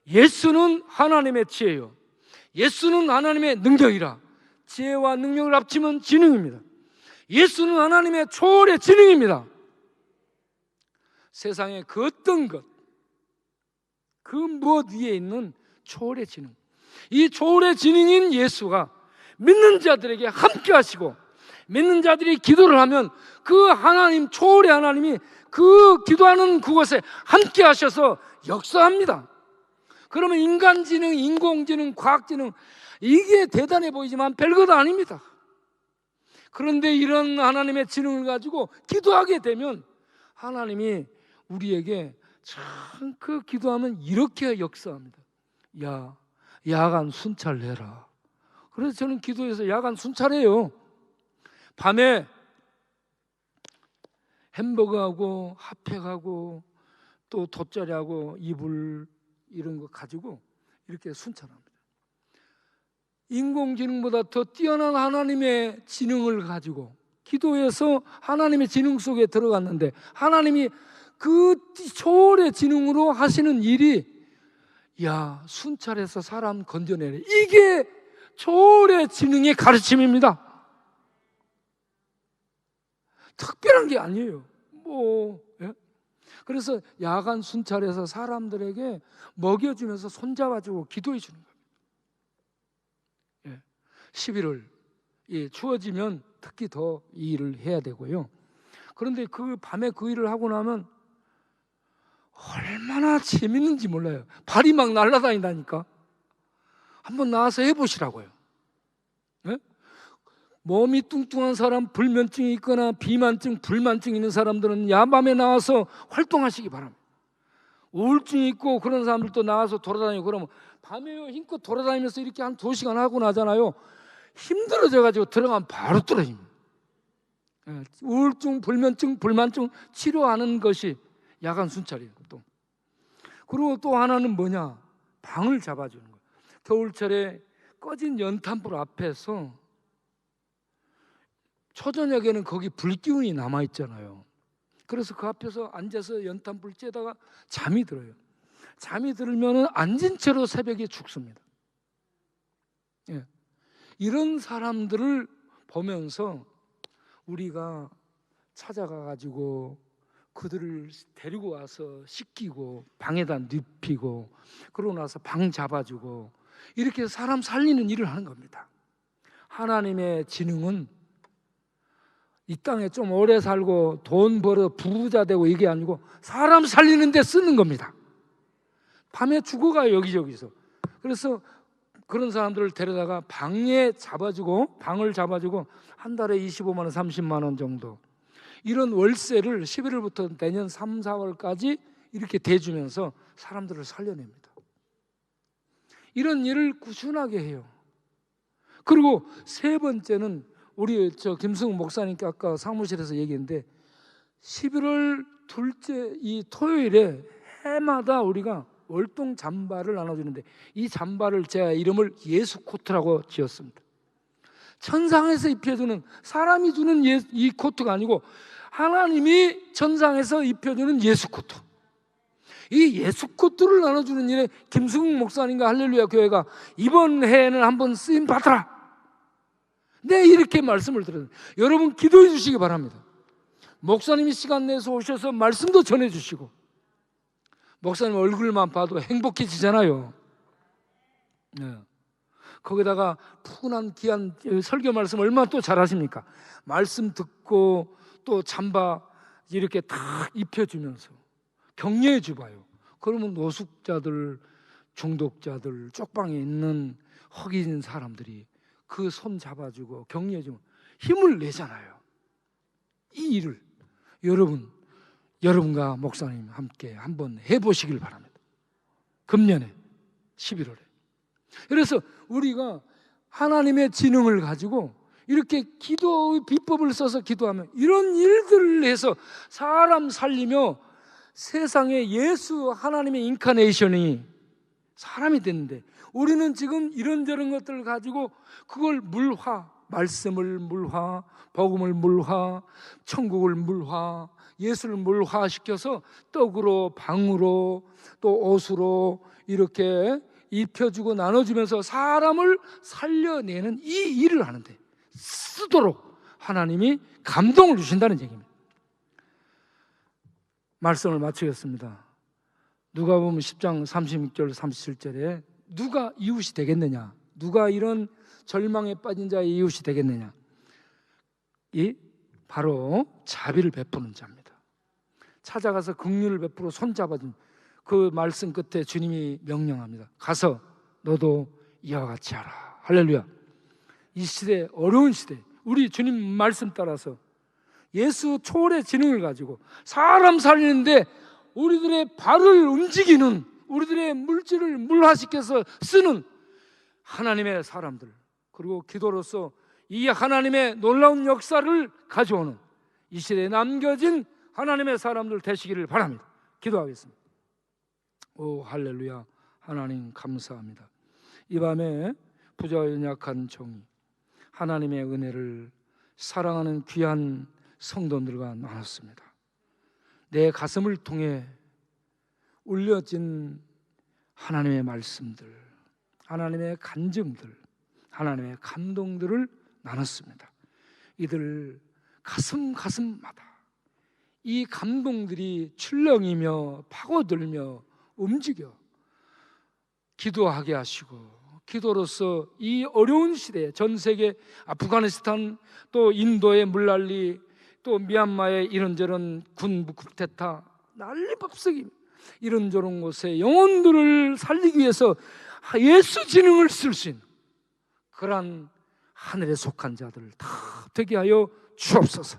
예수는 하나님의 지혜요, 예수는 하나님의 능력이라. 지혜와 능력을 합치면 지능입니다. 예수는 하나님의 초월의 지능입니다. 세상의 그 어떤 것, 그 무엇 위에 있는 초월의 지능, 이 초월의 지능인 예수가 믿는 자들에게 함께 하시고, 믿는 자들이 기도를 하면 그 하나님, 초월의 하나님이 그 기도하는 그곳에 함께 하셔서 역사합니다. 그러면 인간지능, 인공지능, 과학지능, 이게 대단해 보이지만 별것 아닙니다. 그런데 이런 하나님의 지능을 가지고 기도하게 되면 하나님이 우리에게 참 그 기도하면 이렇게 역사합니다. 야, 야간 순찰해라. 그래서 저는 기도해서 야간 순찰해요. 밤에 햄버거하고 핫팩하고 또 돗자리하고 이불 이런 거 가지고 이렇게 순찰합니다. 인공지능보다 더 뛰어난 하나님의 지능을 가지고 기도해서 하나님의 지능 속에 들어갔는데, 하나님이 그 초월의 지능으로 하시는 일이, 야, 순찰해서 사람 건져내래. 이게 초월의 지능의 가르침입니다. 특별한 게 아니에요. 예? 그래서 야간 순찰해서 사람들에게 먹여주면서 손잡아주고 기도해 주는 거예요. 11월 추워지면 특히 더 이 일을 해야 되고요. 그런데 그 밤에 그 일을 하고 나면 얼마나 재밌는지 몰라요. 발이 막 날아다닌다니까. 한번 나와서 해보시라고요. 네? 몸이 뚱뚱한 사람, 불면증이 있거나 비만증, 불만증 있는 사람들은 야밤에 나와서 활동하시기 바랍니다. 우울증이 있고 그런 사람들도 나와서 돌아다니고, 그러면 밤에 힘껏 돌아다니면서 이렇게 한 2시간 하고 나잖아요. 힘들어져가지고 들어가면 바로 떨어집니다. 우울증, 불면증, 불만증 치료하는 것이 야간 순찰이에요. 또 그리고 또 하나는 뭐냐? 방을 잡아주는 거예요. 겨울철에 꺼진 연탄불 앞에서 초저녁에는 거기 불기운이 남아있잖아요. 그래서 그 앞에서 앉아서 연탄불 쬐다가 잠이 들어요. 잠이 들면 앉은 채로 새벽에 죽습니다. 이런 사람들을 보면서 우리가 찾아가가지고 그들을 데리고 와서 씻기고 방에다 눕히고 그러고 나서 방 잡아주고 이렇게 사람 살리는 일을 하는 겁니다. 하나님의 지능은 이 땅에 좀 오래 살고 돈 벌어 부자 되고 이게 아니고 사람 살리는 데 쓰는 겁니다. 밤에 죽어가요, 여기저기서. 그래서 그런 사람들을 데려다가 방을 잡아주고 한 달에 25만 원, 30만 원 정도, 이런 월세를 11월부터 내년 3, 4월까지 이렇게 대주면서 사람들을 살려냅니다. 이런 일을 꾸준하게 해요. 그리고 세 번째는 우리 김승우 목사님께 아까 사무실에서 얘기했는데, 11월 둘째 이 토요일에 해마다 우리가 월동 잠바를 나눠주는데, 이 잠바를 제가 이름을 예수 코트라고 지었습니다. 천상에서 입혀주는, 사람이 주는 이 코트가 아니고 하나님이 천상에서 입혀주는 예수 코트. 이 예수 코트를 나눠주는 일에 김승욱 목사님과 할렐루야 교회가 이번 해에는 한번 쓰임 받아라, 네, 이렇게 말씀을 드려요. 여러분 기도해 주시기 바랍니다. 목사님이 시간 내서 오셔서 말씀도 전해 주시고, 목사님 얼굴만 봐도 행복해지잖아요. 네. 거기다가 푸근한 귀한 설교 말씀 얼마나 또 잘하십니까? 말씀 듣고 또 잠바 이렇게 다 입혀주면서 격려해 줘봐요. 그러면 노숙자들, 중독자들, 쪽방에 있는 허기진 사람들이 그 손 잡아주고 격려해 주면 힘을 내잖아요. 이 일을 여러분 여러분과 목사님 함께 한번 해보시길 바랍니다. 금년에 11월에. 그래서 우리가 하나님의 지능을 가지고 이렇게 기도의 비법을 써서 기도하면 이런 일들을 해서 사람 살리며 세상에 예수 하나님의 인카네이션이 사람이 됐는데, 우리는 지금 이런저런 것들을 가지고 그걸 물화, 말씀을 물화, 복음을 물화, 천국을 물화, 예수를 물화시켜서 떡으로, 방으로, 또 옷으로 이렇게 입혀주고 나눠주면서 사람을 살려내는 이 일을 하는데 쓰도록 하나님이 감동을 주신다는 얘기입니다. 말씀을 마치겠습니다. 누가복음 10장 36절 37절에 누가 이웃이 되겠느냐, 누가 이런 절망에 빠진 자의 이웃이 되겠느냐, 이 바로 자비를 베푸는 자입니다. 찾아가서 긍휼을 베풀어 손잡아준 그 말씀 끝에 주님이 명령합니다. 가서 너도 이와 같이 하라. 할렐루야. 이 시대, 어려운 시대, 우리 주님 말씀 따라서 예수 초월의 지능을 가지고 사람 살리는데 우리들의 발을 움직이는, 우리들의 물질을 물화시켜서 쓰는 하나님의 사람들, 그리고 기도로서 이 하나님의 놀라운 역사를 가져오는 이 시대에 남겨진 하나님의 사람들 되시기를 바랍니다. 기도하겠습니다. 오 할렐루야. 하나님 감사합니다. 이 밤에 부자와 연약한 종이 하나님의 은혜를 사랑하는 귀한 성도들과 나눴습니다. 내 가슴을 통해 울려진 하나님의 말씀들, 하나님의 간증들, 하나님의 감동들을 나눴습니다. 이들 가슴마다 이 감동들이 출렁이며 파고들며 움직여 기도하게 하시고, 기도로서 이 어려운 시대에 전 세계, 아프가니스탄, 또 인도의 물난리, 또 미얀마의 이런저런 군 쿠데타 난리법석이 이런저런 곳에 영혼들을 살리기 위해서 예수 지능을 쓸 수 있는 그러한 하늘에 속한 자들을 다 되게 하여 주옵소서.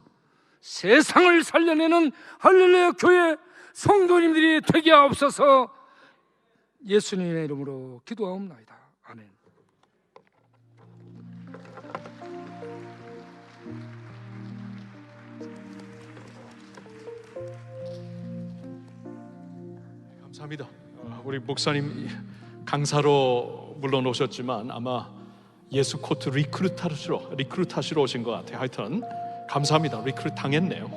세상을 살려내는 할렐루야 교회 성도님들이 되게 하옵소서. 예수님의 이름으로 기도하옵나이다. 아멘. 감사합니다. 우리 목사님 강사로 물론 오셨지만 아마 예수 코트 리크루트하시러 오신 것 같아요. 하여튼 감사합니다. 리크루트 당했네요.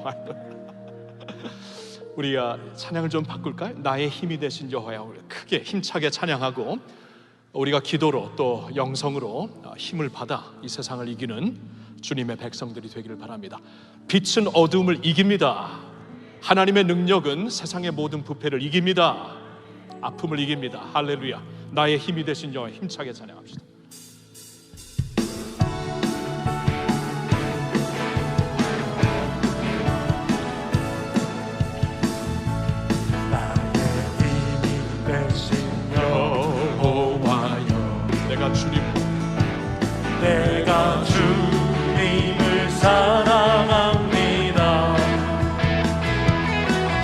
우리 찬양을 좀 바꿀까요? 나의 힘이 되신 여호와야. 우리 크게 힘차게 찬양하고 우리가 기도로 또 영성으로 힘을 받아 이 세상을 이기는 주님의 백성들이 되기를 바랍니다. 빛은 어두움을 이깁니다. 하나님의 능력은 세상의 모든 부패를 이깁니다. 아픔을 이깁니다. 할렐루야. 나의 힘이 되신 여호와, 힘차게 찬양합시다. 내가 주님을 사랑합니다.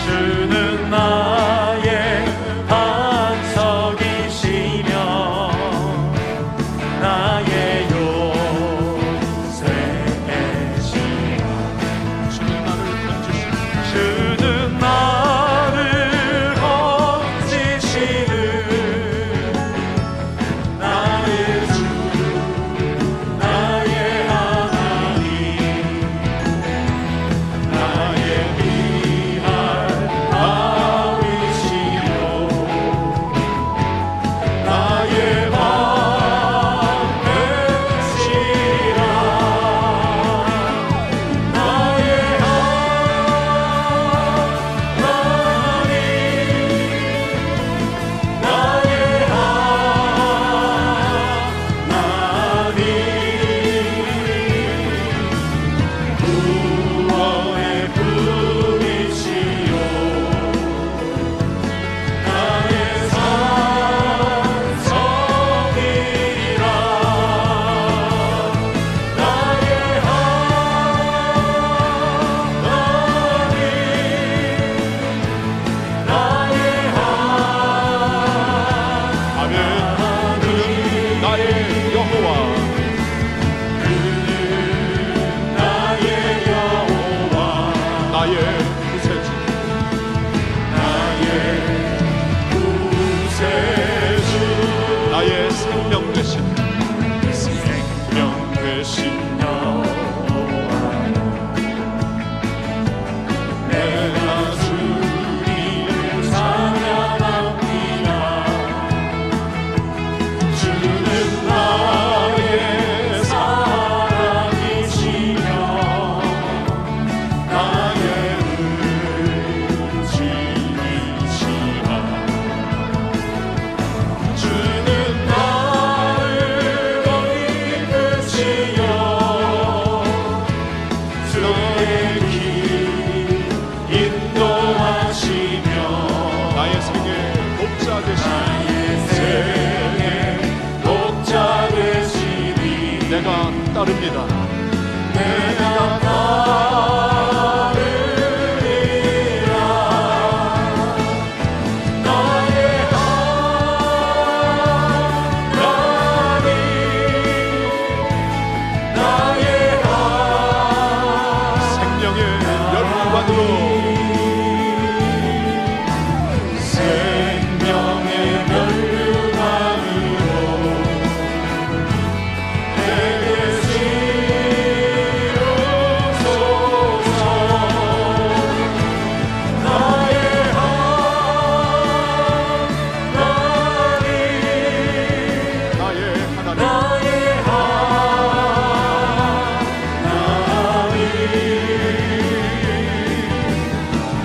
주는 나의 반석이시며 따릅니다. 내가 따르리라. 나의 하나님, 나의 생명의 면류관으로 생명의 면류관으로 내게 씌우소서. 나의 하나님, 나의 하나님, 나의 하나님,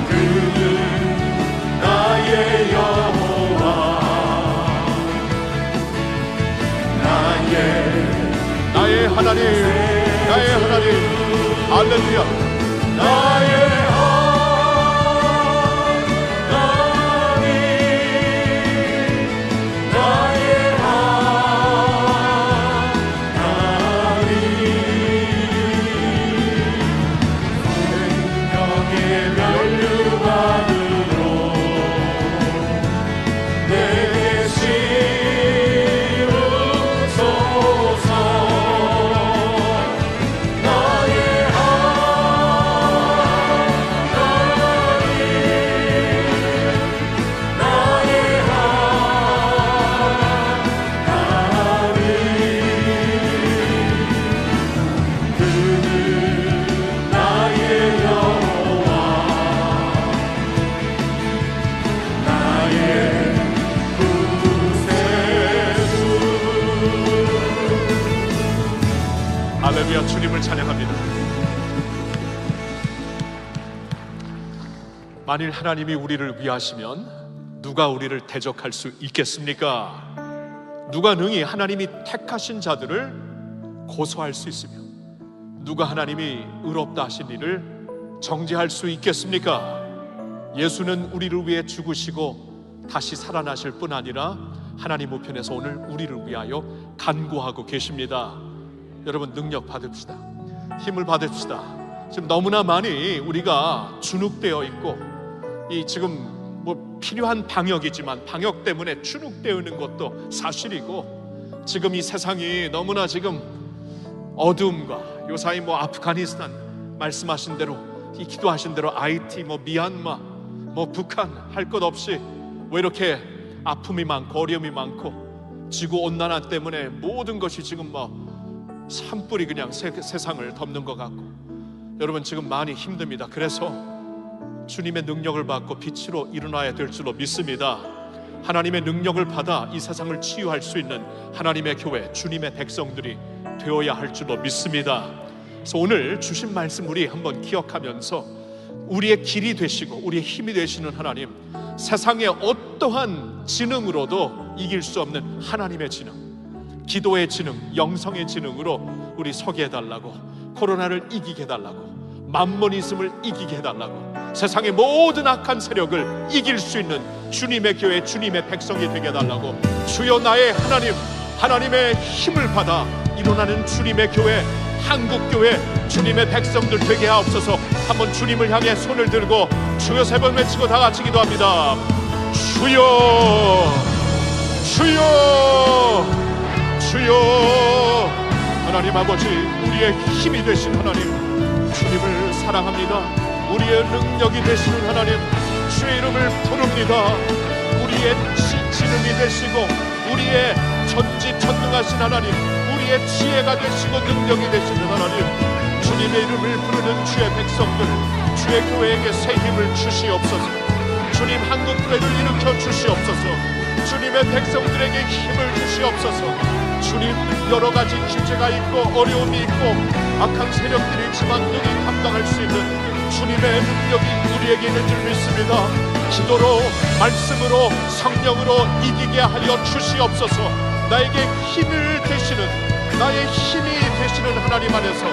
그는 나의 여호와, 나의 하나님, 나의 하나님. 할렐루야. 나의 하나님, 나의 하나님, 생명의 면류관으로 내게 씌우소서. 나의 할렐루야. 주님을 찬양합니다. 만일 하나님이 우리를 위하시면 누가 우리를 대적할 수 있겠습니까? 누가 능히 하나님이 택하신 자들을 고소할 수 있으며 누가 하나님이 의롭다 하신 이를 정죄할 수 있겠습니까? 예수는 우리를 위해 죽으시고 다시 살아나실 뿐 아니라 하나님 우편에서 오늘 우리를 위하여 간구하고 계십니다. 여러분, 능력 받읍시다. 힘을 받읍시다. 지금 너무나 많이 우리가 주눅되어 있고, 이 지금 뭐 필요한 방역이지만 방역 때문에 주눅되어 있는 것도 사실이고, 지금 이 세상이 너무나 지금 어두움과 요사이 뭐 아프가니스탄 말씀하신 대로, 이 기도하신 대로 IT 뭐 미얀마 뭐 북한 할 것 없이 왜 이렇게 아픔이 많고 어려움이 많고, 지구 온난화 때문에 모든 것이 지금 뭐 산불이 그냥 세상을 덮는 것 같고, 여러분 지금 많이 힘듭니다. 그래서 주님의 능력을 받고 빛으로 일어나야 될 줄로 믿습니다. 하나님의 능력을 받아 이 세상을 치유할 수 있는 하나님의 교회, 주님의 백성들이 되어야 할 줄로 믿습니다. 그래서 오늘 주신 말씀 우리 한번 기억하면서 우리의 길이 되시고 우리의 힘이 되시는 하나님, 세상의 어떠한 지능으로도 이길 수 없는 하나님의 지능, 기도의 지능, 영성의 지능으로 우리 서게 해달라고, 코로나를 이기게 해달라고, 만모니즘을 이기게 해달라고, 세상의 모든 악한 세력을 이길 수 있는 주님의 교회, 주님의 백성이 되게 해달라고, 주여 나의 하나님, 하나님의 힘을 받아 일어나는 주님의 교회, 한국교회, 주님의 백성들 되게 하옵소서. 한번 주님을 향해 손을 들고 주여 세 번 외치고 다 같이 기도합니다. 주여, 주여, 주여. 하나님 아버지, 우리의 힘이 되신 하나님, 주님을 사랑합니다. 우리의 능력이 되시는 하나님, 주의 이름을 부릅니다. 우리의 지능이 되시고 우리의 전지전능하신 하나님, 우리의 지혜가 되시고 능력이 되시는 하나님, 주님의 이름을 부르는 주의 백성들, 주의 교회에게 새 힘을 주시옵소서. 주님, 한국교회를 일으켜 주시옵소서. 주님의 백성들에게 힘을 주시옵소서. 주님, 여러 가지 규제가 있고 어려움이 있고 악한 세력들이 있지만 능히 감당할 수 있는 주님의 능력이 우리에게 있는 줄 믿습니다. 기도로, 말씀으로, 성령으로 이기게 하여 주시옵소서. 나에게 힘을 되시는, 나의 힘이 되시는 하나님 안에서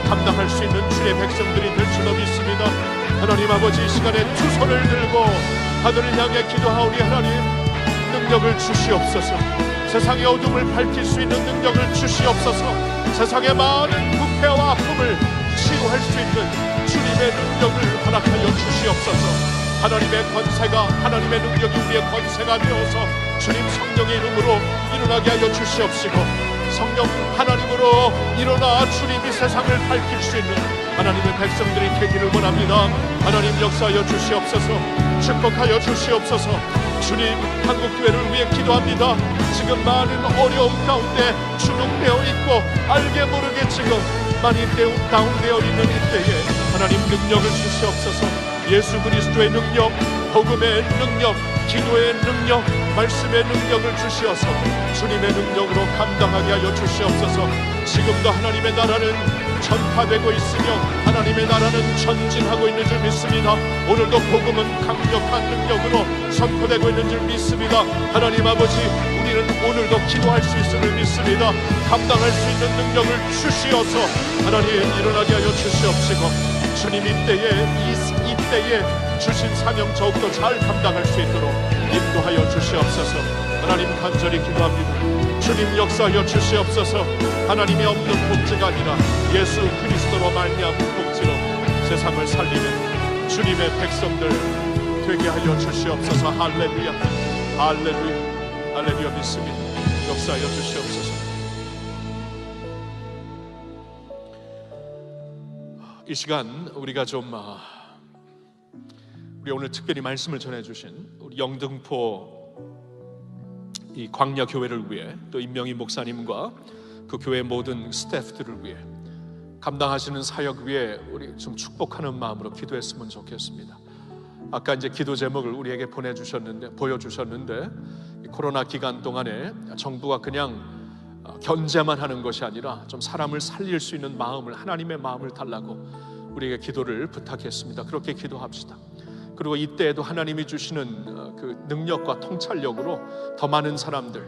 감당할 수 있는 주의 백성들이 될 줄로 믿습니다. 하나님 아버지, 이 시간에 두 손을 들고 하늘을 향해 기도하오니 하나님, 능력을 주시옵소서. 세상의 어둠을 밝힐 수 있는 능력을 주시옵소서. 세상의 많은 부패와 아픔을 치유할 수 있는 주님의 능력을 허락하여 주시옵소서. 하나님의 권세가, 하나님의 능력이 우리의 권세가 되어서 주님 성령의 이름으로 일어나게 하여 주시옵시고, 성령 하나님으로 일어나 주님이 세상을 밝힐 수 있는 하나님의 백성들이 되기를 원합니다. 하나님 역사하여 주시옵소서. 축복하여 주시옵소서. 주님, 한국교회를 위해 기도합니다. 지금 많은 어려움 가운데 주눅되어 있고 알게 모르게 지금 많이 다운되어 있는 이때에 하나님 능력을 주시옵소서. 예수 그리스도의 능력, 복음의 능력, 기도의 능력, 말씀의 능력을 주시어서 주님의 능력으로 감당하게 하여 주시옵소서. 지금도 하나님의 나라는 전파되고 있으며 하나님의 나라는 전진하고 있는 줄 믿습니다. 오늘도 복음은 강력한 능력으로 선포되고 있는 줄 믿습니다. 하나님 아버지, 우리는 오늘도 기도할 수 있음을 믿습니다. 감당할 수 있는 능력을 주시어서 하나님 일어나게 하여 주시옵시고, 주님 이때에 주신 사명 더욱더 잘 감당할 수 있도록 인도하여 주시옵소서. 하나님 간절히 기도합니다. 주님 역사하여 주시옵소서. 하나님이 없는 복지가 아니라 예수 그리스도로 말미암은 복지로 세상을 살리는 주님의 백성들 되게 하여 주시옵소서. 할렐루야, 할렐루야, 할렐루야 믿습니다. 역사하여 주시옵소서. 이 시간 우리가 좀 우리 오늘 특별히 말씀을 전해주신 우리 영등포 이 광야교회를 위해, 또 임명희 목사님과 그 교회 모든 스태프들을 위해, 감당하시는 사역 위에 우리 좀 축복하는 마음으로 기도했으면 좋겠습니다. 아까 이제 기도 제목을 우리에게 보여주셨는데 이 코로나 기간 동안에 정부가 그냥 견제만 하는 것이 아니라 좀 사람을 살릴 수 있는 마음을, 하나님의 마음을 달라고 우리에게 기도를 부탁했습니다. 그렇게 기도합시다. 그리고 이때에도 하나님이 주시는 그 능력과 통찰력으로 더 많은 사람들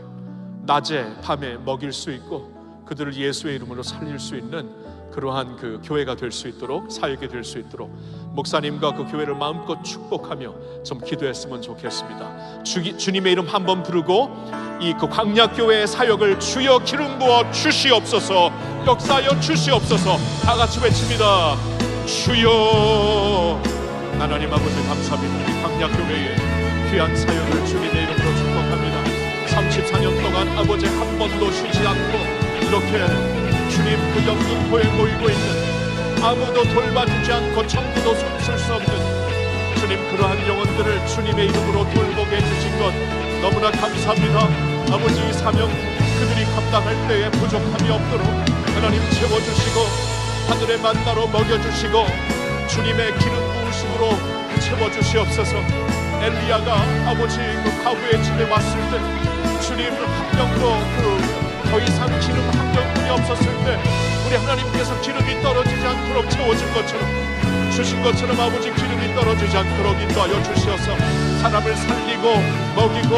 낮에 밤에 먹일 수 있고 그들을 예수의 이름으로 살릴 수 있는 그러한 그 교회가 될 수 있도록, 사역이 될 수 있도록 목사님과 그 교회를 마음껏 축복하며 좀 기도했으면 좋겠습니다. 주님의 이름 한번 부르고 이 그 광야교회의 사역을 주여 기름 부어 주시옵소서, 역사하여 주시옵소서. 다 같이 외칩니다. 주여. 하나님 아버지 감사합니다. 이 광야교회의 귀한 사역을 주님의 이름으로 축복합니다. 34년 동안 아버지 한 번도 쉬지 않고 이렇게 주님 그 영등포에 모이고 있는, 아무도 돌봐주지 않고 정부도 손쓸 수 없는 주님, 그러한 영혼들을 주님의 이름으로 돌보게 해주신 것 너무나 감사합니다. 아버지, 이 사명 그들이 감당할 때에 부족함이 없도록 하나님 채워주시고 하늘의 만나로 먹여주시고 주님의 기름 부으심으로 채워주시옵소서. 엘리야가 아버지 그 과부의 집에 왔을 때 주님 한 명도 더 이상 기름 한 병뿐이 없었을 때 우리 하나님께서 기름이 떨어지지 않도록 채워준 것처럼, 주신 것처럼 아버지 기름이 떨어지지 않도록 인도하여 주시어서 사람을 살리고 먹이고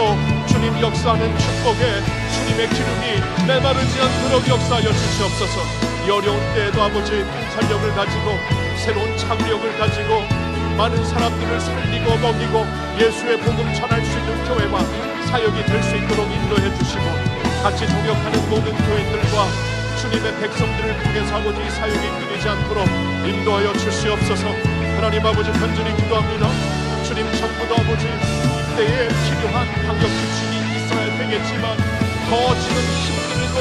주님 역사하는 축복에 주님의 기름이 메마르지 않도록 역사하여 주시옵소서. 이 어려운 때에도 아버지 통찰력을 가지고 새로운 창력을 가지고 많은 사람들을 살리고 먹이고 예수의 복음 전할 수 있는 교회와 사역이 될 수 있도록 인도해 주시고, 같이 동역하는 모든 교인들과 주님의 백성들을 통해서 아버지 사역이 끊이지 않도록 인도하여 주시옵소서. 하나님 아버지 간절히 기도합니다. 주님, 정부도 아버지 이때에 필요한 방역 수칙이 있어야 되겠지만 더 지금 힘들고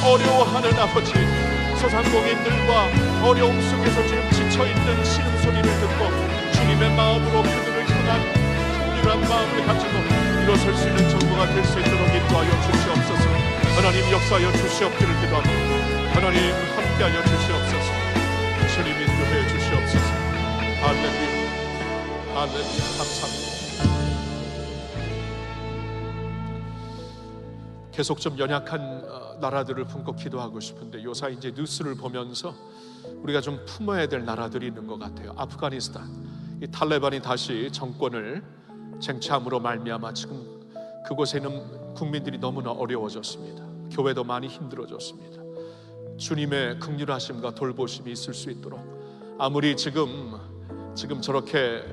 어려워하는 아버지 소상공인들과 어려움 속에서 지금 지쳐있는 신음소리를 듣고 주님의 마음으로 그들을 향한 긍휼한 마음을 가지고 일어설 수 있는 정부가 될 수 있도록 인도하여 주시옵소서. 하나님 역사하여 주시옵기를 기도합니다. 하나님 함께하여 주시옵소서. 주님 인도해 주시옵소서. 할렐루야, 할렐루야. 감사합니다. 계속 좀 연약한 나라들을 품고 기도하고 싶은데 요사 이제 뉴스를 보면서 우리가 좀 품어야 될 나라들이 있는 것 같아요. 아프가니스탄, 이 탈레반이 다시 정권을 쟁취함으로 말미암아 지금 그곳에 있는 국민들이 너무나 어려워졌습니다. 교회도 많이 힘들어졌습니다. 주님의 긍휼하심과 돌보심이 있을 수 있도록, 아무리 지금 저렇게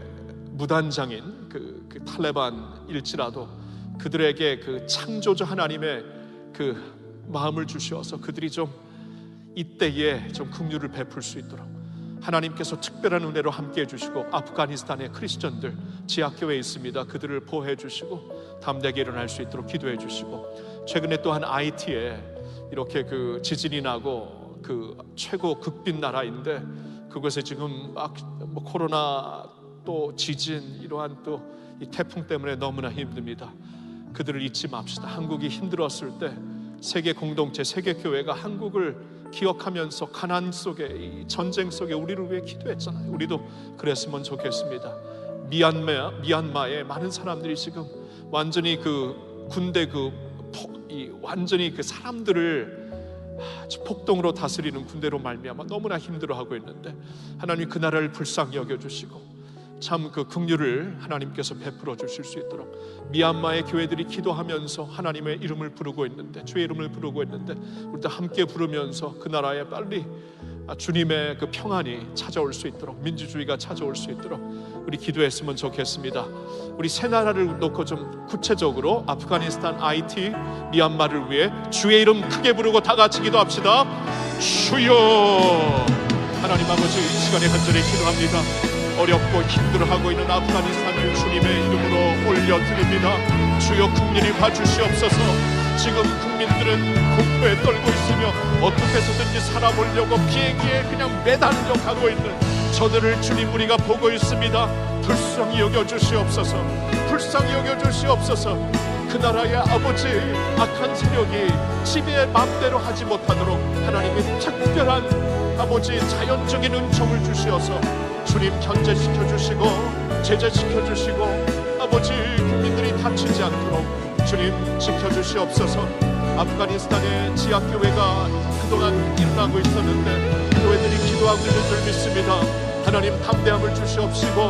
무단장인 그 탈레반일지라도 그들에게 그 창조주 하나님의 그 마음을 주셔서 그들이 좀 이때에 좀 긍휼을 베풀 수 있도록 하나님께서 특별한 은혜로 함께해 주시고, 아프가니스탄의 크리스천들 지하교회에 있습니다. 그들을 보호해 주시고 담대하게 일어날 수 있도록 기도해 주시고, 최근에 또한 IT에 이렇게 그 지진이 나고 그 최고 극빈 나라인데 그곳에 지금 막 뭐 코로나 또 지진 이러한 또 이 태풍 때문에 너무나 힘듭니다. 그들을 잊지 맙시다. 한국이 힘들었을 때 세계 공동체, 세계 교회가 한국을 기억하면서 가난 속에, 이 전쟁 속에 우리를 위해 기도했잖아요. 우리도 그랬으면 좋겠습니다. 미얀마에 많은 사람들이 지금 완전히 그 군대 완전히 그 사람들을 폭동으로 다스리는 군대로 말미암아 너무나 힘들어하고 있는데, 하나님 그 나라를 불쌍히 여겨주시고 참 그 긍휼을 하나님께서 베풀어 주실 수 있도록, 미얀마의 교회들이 기도하면서 하나님의 이름을 부르고 있는데, 주의 이름을 부르고 있는데, 우리도 함께 부르면서 그 나라에 빨리 주님의 그 평안이 찾아올 수 있도록, 민주주의가 찾아올 수 있도록 우리 기도했으면 좋겠습니다. 우리 세 나라를 놓고 좀 구체적으로 아프가니스탄, IT, 미얀마를 위해 주의 이름 크게 부르고 다 같이 기도합시다. 주여. 하나님 아버지, 이 시간에 간절히 기도합니다. 어렵고 힘들어하고 있는 아프가니스탄을 주님의 이름으로 올려드립니다. 주여 국민이 봐주시옵소서. 지금 국민들은 공포에 떨고 있으며 어떻게 해서든지 살아보려고 비행기에 그냥 매달려 가고 있는 저들을 주님 우리가 보고 있습니다. 불쌍히 여겨주시옵소서. 불쌍히 여겨주시옵소서. 그 나라의 아버지 악한 세력이 지배 마음대로 하지 못하도록 하나님이 특별한 아버지 자연적인 은총을 주시어서 주님 견제시켜 주시고 제재시켜 주시고, 아버지 국민들이 다치지 않도록 주님 지켜주시옵소서. 아프가니스탄의 지하교회가 그동안 일어나고 있었는데 교회들이 기도하고 있는 줄 믿습니다. 하나님 담대함을 주시옵시고,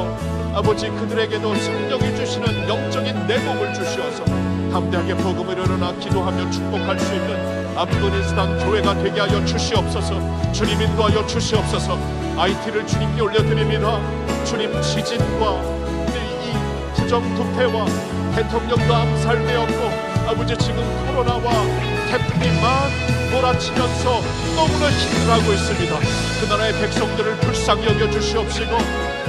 아버지 그들에게도 성령이 주시는 영적인 내공을 주시어서 담대하게 복음을 일어나 기도하며 축복할 수 있는 아프가니스탄 교회가 되게 하여 주시옵소서. 주님 인도하여 주시옵소서. IT를 주님께 올려드립니다. 주님 지진과 이 부정부패와 대통령도 암살되었고, 아버지 지금 코로나와 태풍이 막 몰아치면서 너무나 힘들어하고 있습니다. 그 나라의 백성들을 불쌍히 여겨 주시옵시고,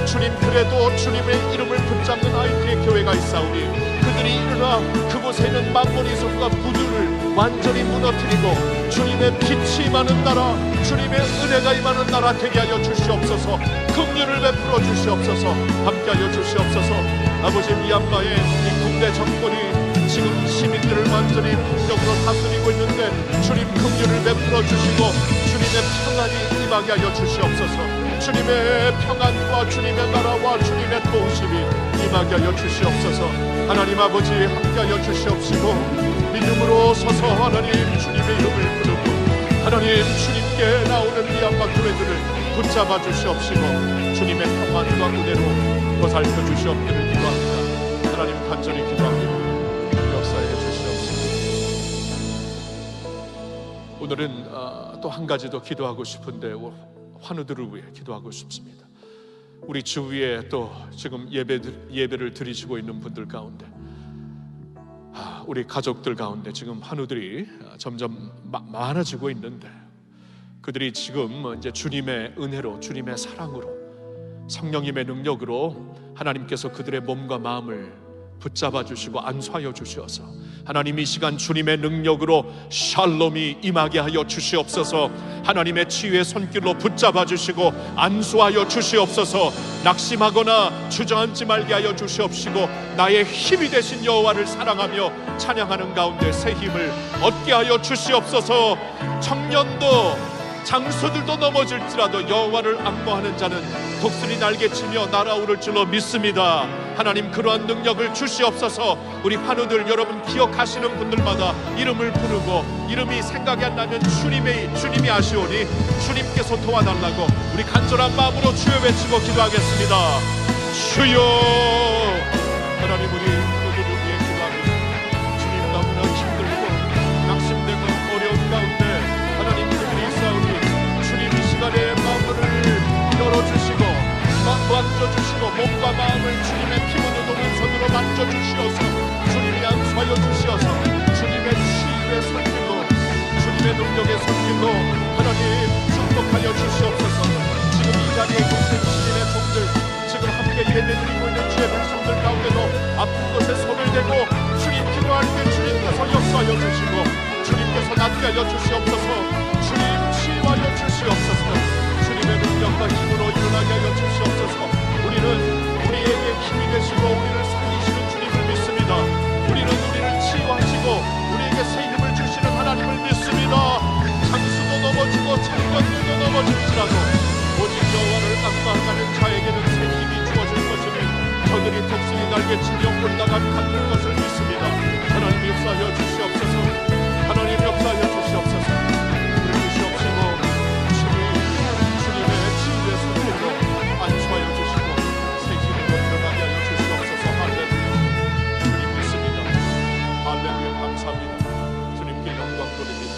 주님 그래도 주님의 이름을 붙잡는 IT의 교회가 있사오니 그들이 일어나 그곳에 있는 만몬이성과 부두를 완전히 무너뜨리고 주님의 빛이 임하는 나라, 주님의 은혜가 임하는 나라 되게 하여 주시옵소서. 긍휼을 베풀어 주시옵소서. 함께하여 주시옵소서. 아버지 미얀마의 이 군대 정권이 지금 시민들을 완전히 폭력으로 다스리고 있는데 주님 긍휼을 베풀어 주시고 주님의 평안이 임하게 하여 주시옵소서. 주님의 평안과 주님의 나라와 주님의 도우심이 임하게 하여 주시옵소서. 하나님 아버지 함께하여 주시옵시고, 믿음으로 서서 하나님 주님의 이름을 부르고 하나님 주님께 나오는 미얀마 교회들을 붙잡아 주시옵시고 주님의 평안과 은혜로 보살펴 주시옵기를 기도합니다. 하나님 간절히 기도합니다. 역사해 주시옵소서. 오늘은 또 한 가지 더 기도하고 싶은데, 환우들을 위해 기도하고 싶습니다. 우리 주위에 또 지금 예배를 드리시고 있는 분들 가운데, 우리 가족들 가운데 지금 환우들이 점점 많아지고 있는데, 그들이 지금 이제 주님의 은혜로, 주님의 사랑으로, 성령님의 능력으로 하나님께서 그들의 몸과 마음을 붙잡아 주시고 안수하여 주시어서 하나님 이 시간 주님의 능력으로 샬롬이 임하게 하여 주시옵소서. 하나님의 치유의 손길로 붙잡아 주시고 안수하여 주시옵소서. 낙심하거나 주저앉지 말게 하여 주시옵시고 나의 힘이 되신 여호와를 사랑하며 찬양하는 가운데 새 힘을 얻게 하여 주시옵소서. 청년도 장수들도 넘어질지라도 여호와를 앙모하는 자는 독수리 날개치며 날아오를 줄로 믿습니다. 하나님 그러한 능력을 주시옵소서. 우리 환우들 여러분 기억하시는 분들마다 이름을 부르고 이름이 생각이 안 나면 주님이 아시오니 주님께서 도와달라고 우리 간절한 마음으로 주여 외치고 기도하겠습니다. 주여. 하나님 우리 그들을 위해 기도합니다. 주님 너무나 힘들고 낙심되고 어려운 가운데 하나님 그들이 있사오니 주님 이 시간에 마음을 열어주시고 만져주시고 몸과 마음을 주님의 피 묻은 손으로 만져주시어서 주님이 안수하여 주시어서 주님의 치유의 손길로 주님의 능력의 손길로 하나님 축복하여 주시옵소서. 지금 이 자리에 계신 주님의 종들, 지금 함께 예배드리고 있는 주의 백성들 가운데도 아픈 곳에 손을 대고 주님 기도할 때 주님께서 역사하여 주시고 주님께서 낫게 하여 주시옵소서. 주님 치유하여 주시옵소서. 주님의 능력과 힘으로 일어나게 하여 주시옵소서. 우리는 우리에게 힘이 되시고 우리를 살리시는 주님을 믿습니다. 우리를 치유하시고 우리에게 새 힘을 주시는 하나님을 믿습니다. 장수도 넘어지고 창년도 넘어질지라도 오직 여호와를 앙망하는 자에게는 새 힘이 주어질 것이니 저들이 독수리 날개치며 올라가 갖는 것을 믿습니다. 하나님 역사하여 주시옵소서. 하나님 역사하여 주시옵소서. 우리 주시옵시고 주님의 치유의 손길로 안수하여 주시고 새 힘으로 일어나게 하여 주시옵소서. 할렐루야. 주님 믿습니다. 할렐루야. 감사합니다. 주님께 영광 돌립니다.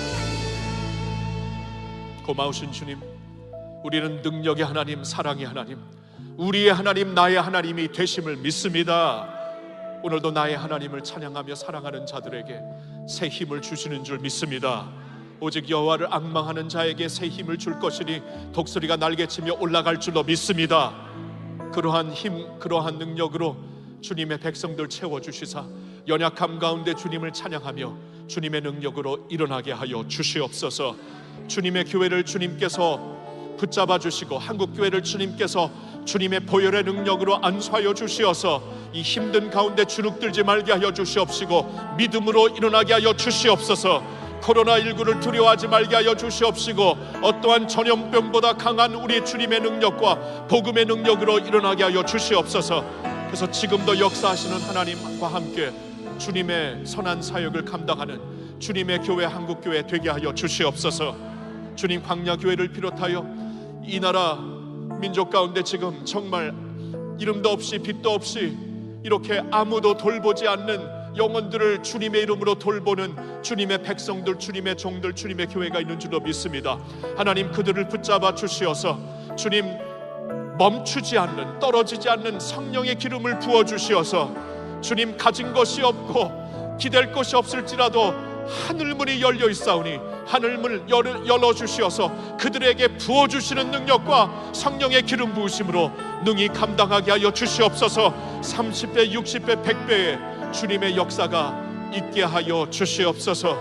고마우신 주님, 우리는 능력의 하나님, 사랑의 하나님, 우리의 하나님, 나의 하나님이 되심을 믿습니다. 오늘도 나의 하나님을 찬양하며 사랑하는 자들에게 새 힘을 주시는 줄 믿습니다. 오직 여호와를 앙망하는 자에게 새 힘을 줄 것이니 독수리가 날개치며 올라갈 줄로 믿습니다. 그러한 힘, 그러한 능력으로 주님의 백성들 채워주시사 연약함 가운데 주님을 찬양하며 주님의 능력으로 일어나게 하여 주시옵소서. 주님의 교회를 주님께서 붙잡아 주시고 한국교회를 주님께서 주님의 보혈의 능력으로 안수하여 주시어서 이 힘든 가운데 주눅들지 말게 하여 주시옵시고 믿음으로 일어나게 하여 주시옵소서. 코로나19를 두려워하지 말게 하여 주시옵시고 어떠한 전염병보다 강한 우리 주님의 능력과 복음의 능력으로 일어나게 하여 주시옵소서. 그래서 지금도 역사하시는 하나님과 함께 주님의 선한 사역을 감당하는 주님의 교회, 한국교회 되게 하여 주시옵소서. 주님, 광야교회를 비롯하여 이 나라 민족 가운데 지금 정말 이름도 없이 빛도 없이 이렇게 아무도 돌보지 않는 영혼들을 주님의 이름으로 돌보는 주님의 백성들, 주님의 종들, 주님의 교회가 있는 줄로 믿습니다. 하나님, 그들을 붙잡아 주시어서 주님 멈추지 않는, 떨어지지 않는 성령의 기름을 부어주시어서 주님 가진 것이 없고 기댈 것이 없을지라도 하늘문이 열려 있사오니 하늘문을 열어주시어서 그들에게 부어주시는 능력과 성령의 기름 부으심으로 능히 감당하게 하여 주시옵소서. 30배, 60배, 100배의 주님의 역사가 있게 하여 주시옵소서.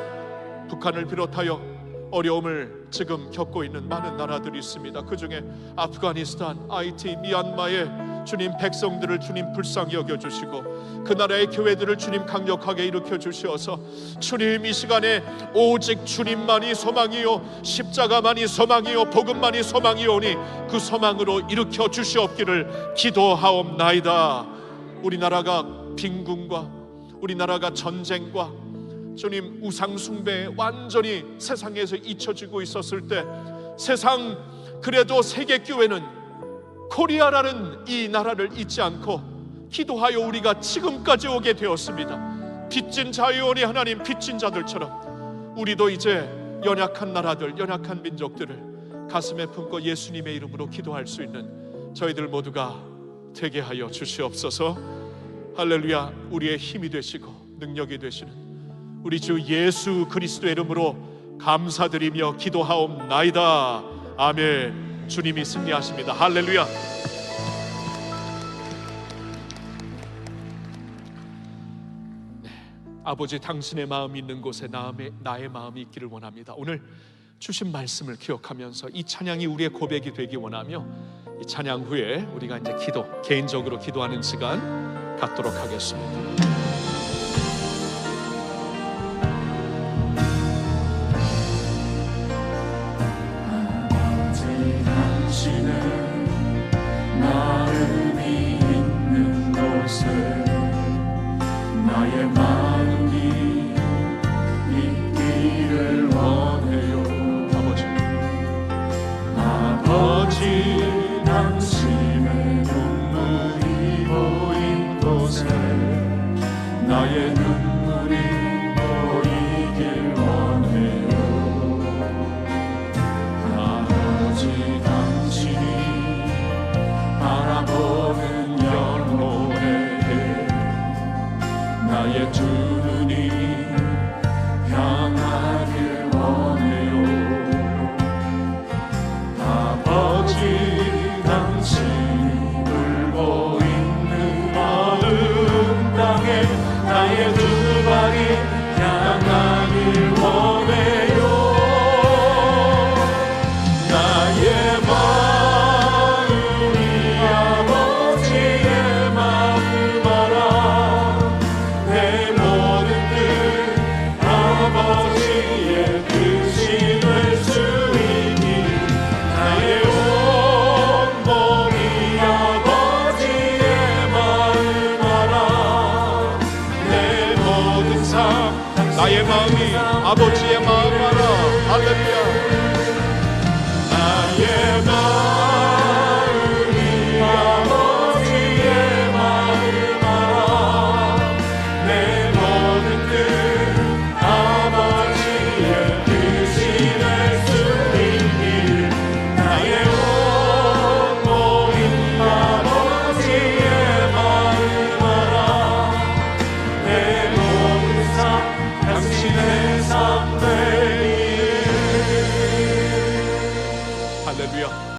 북한을 비롯하여 어려움을 지금 겪고 있는 많은 나라들이 있습니다. 그 중에 아프가니스탄, 하이티, 미얀마의 주님 백성들을 주님 불쌍히 여겨주시고 그 나라의 교회들을 주님 강력하게 일으켜 주시어서 주님 이 시간에 오직 주님만이 소망이요 십자가만이 소망이요 복음만이 소망이오니 그 소망으로 일으켜 주시옵기를 기도하옵나이다. 우리나라가 빈군과 우리나라가 전쟁과 주님 우상 숭배에 완전히 세상에서 잊혀지고 있었을 때 세상 그래도 세계교회는 코리아라는 이 나라를 잊지 않고 기도하여 우리가 지금까지 오게 되었습니다. 빚진 자유원이 하나님 빚진 자들처럼 우리도 이제 연약한 나라들, 연약한 민족들을 가슴에 품고 예수님의 이름으로 기도할 수 있는 저희들 모두가 되게 하여 주시옵소서. 할렐루야. 우리의 힘이 되시고 능력이 되시는 우리 주 예수 그리스도의 이름으로 감사드리며 기도하옵나이다. 아멘. 주님이 승리하십니다. 할렐루야. 네, 아버지 당신의 마음이 있는 곳에 나의 마음이 있기를 원합니다. 오늘 주신 말씀을 기억하면서 이 찬양이 우리의 고백이 되기 원하며 이 찬양 후에 우리가 이제 개인적으로 기도하는 시간 갖도록 하겠습니다. 당신의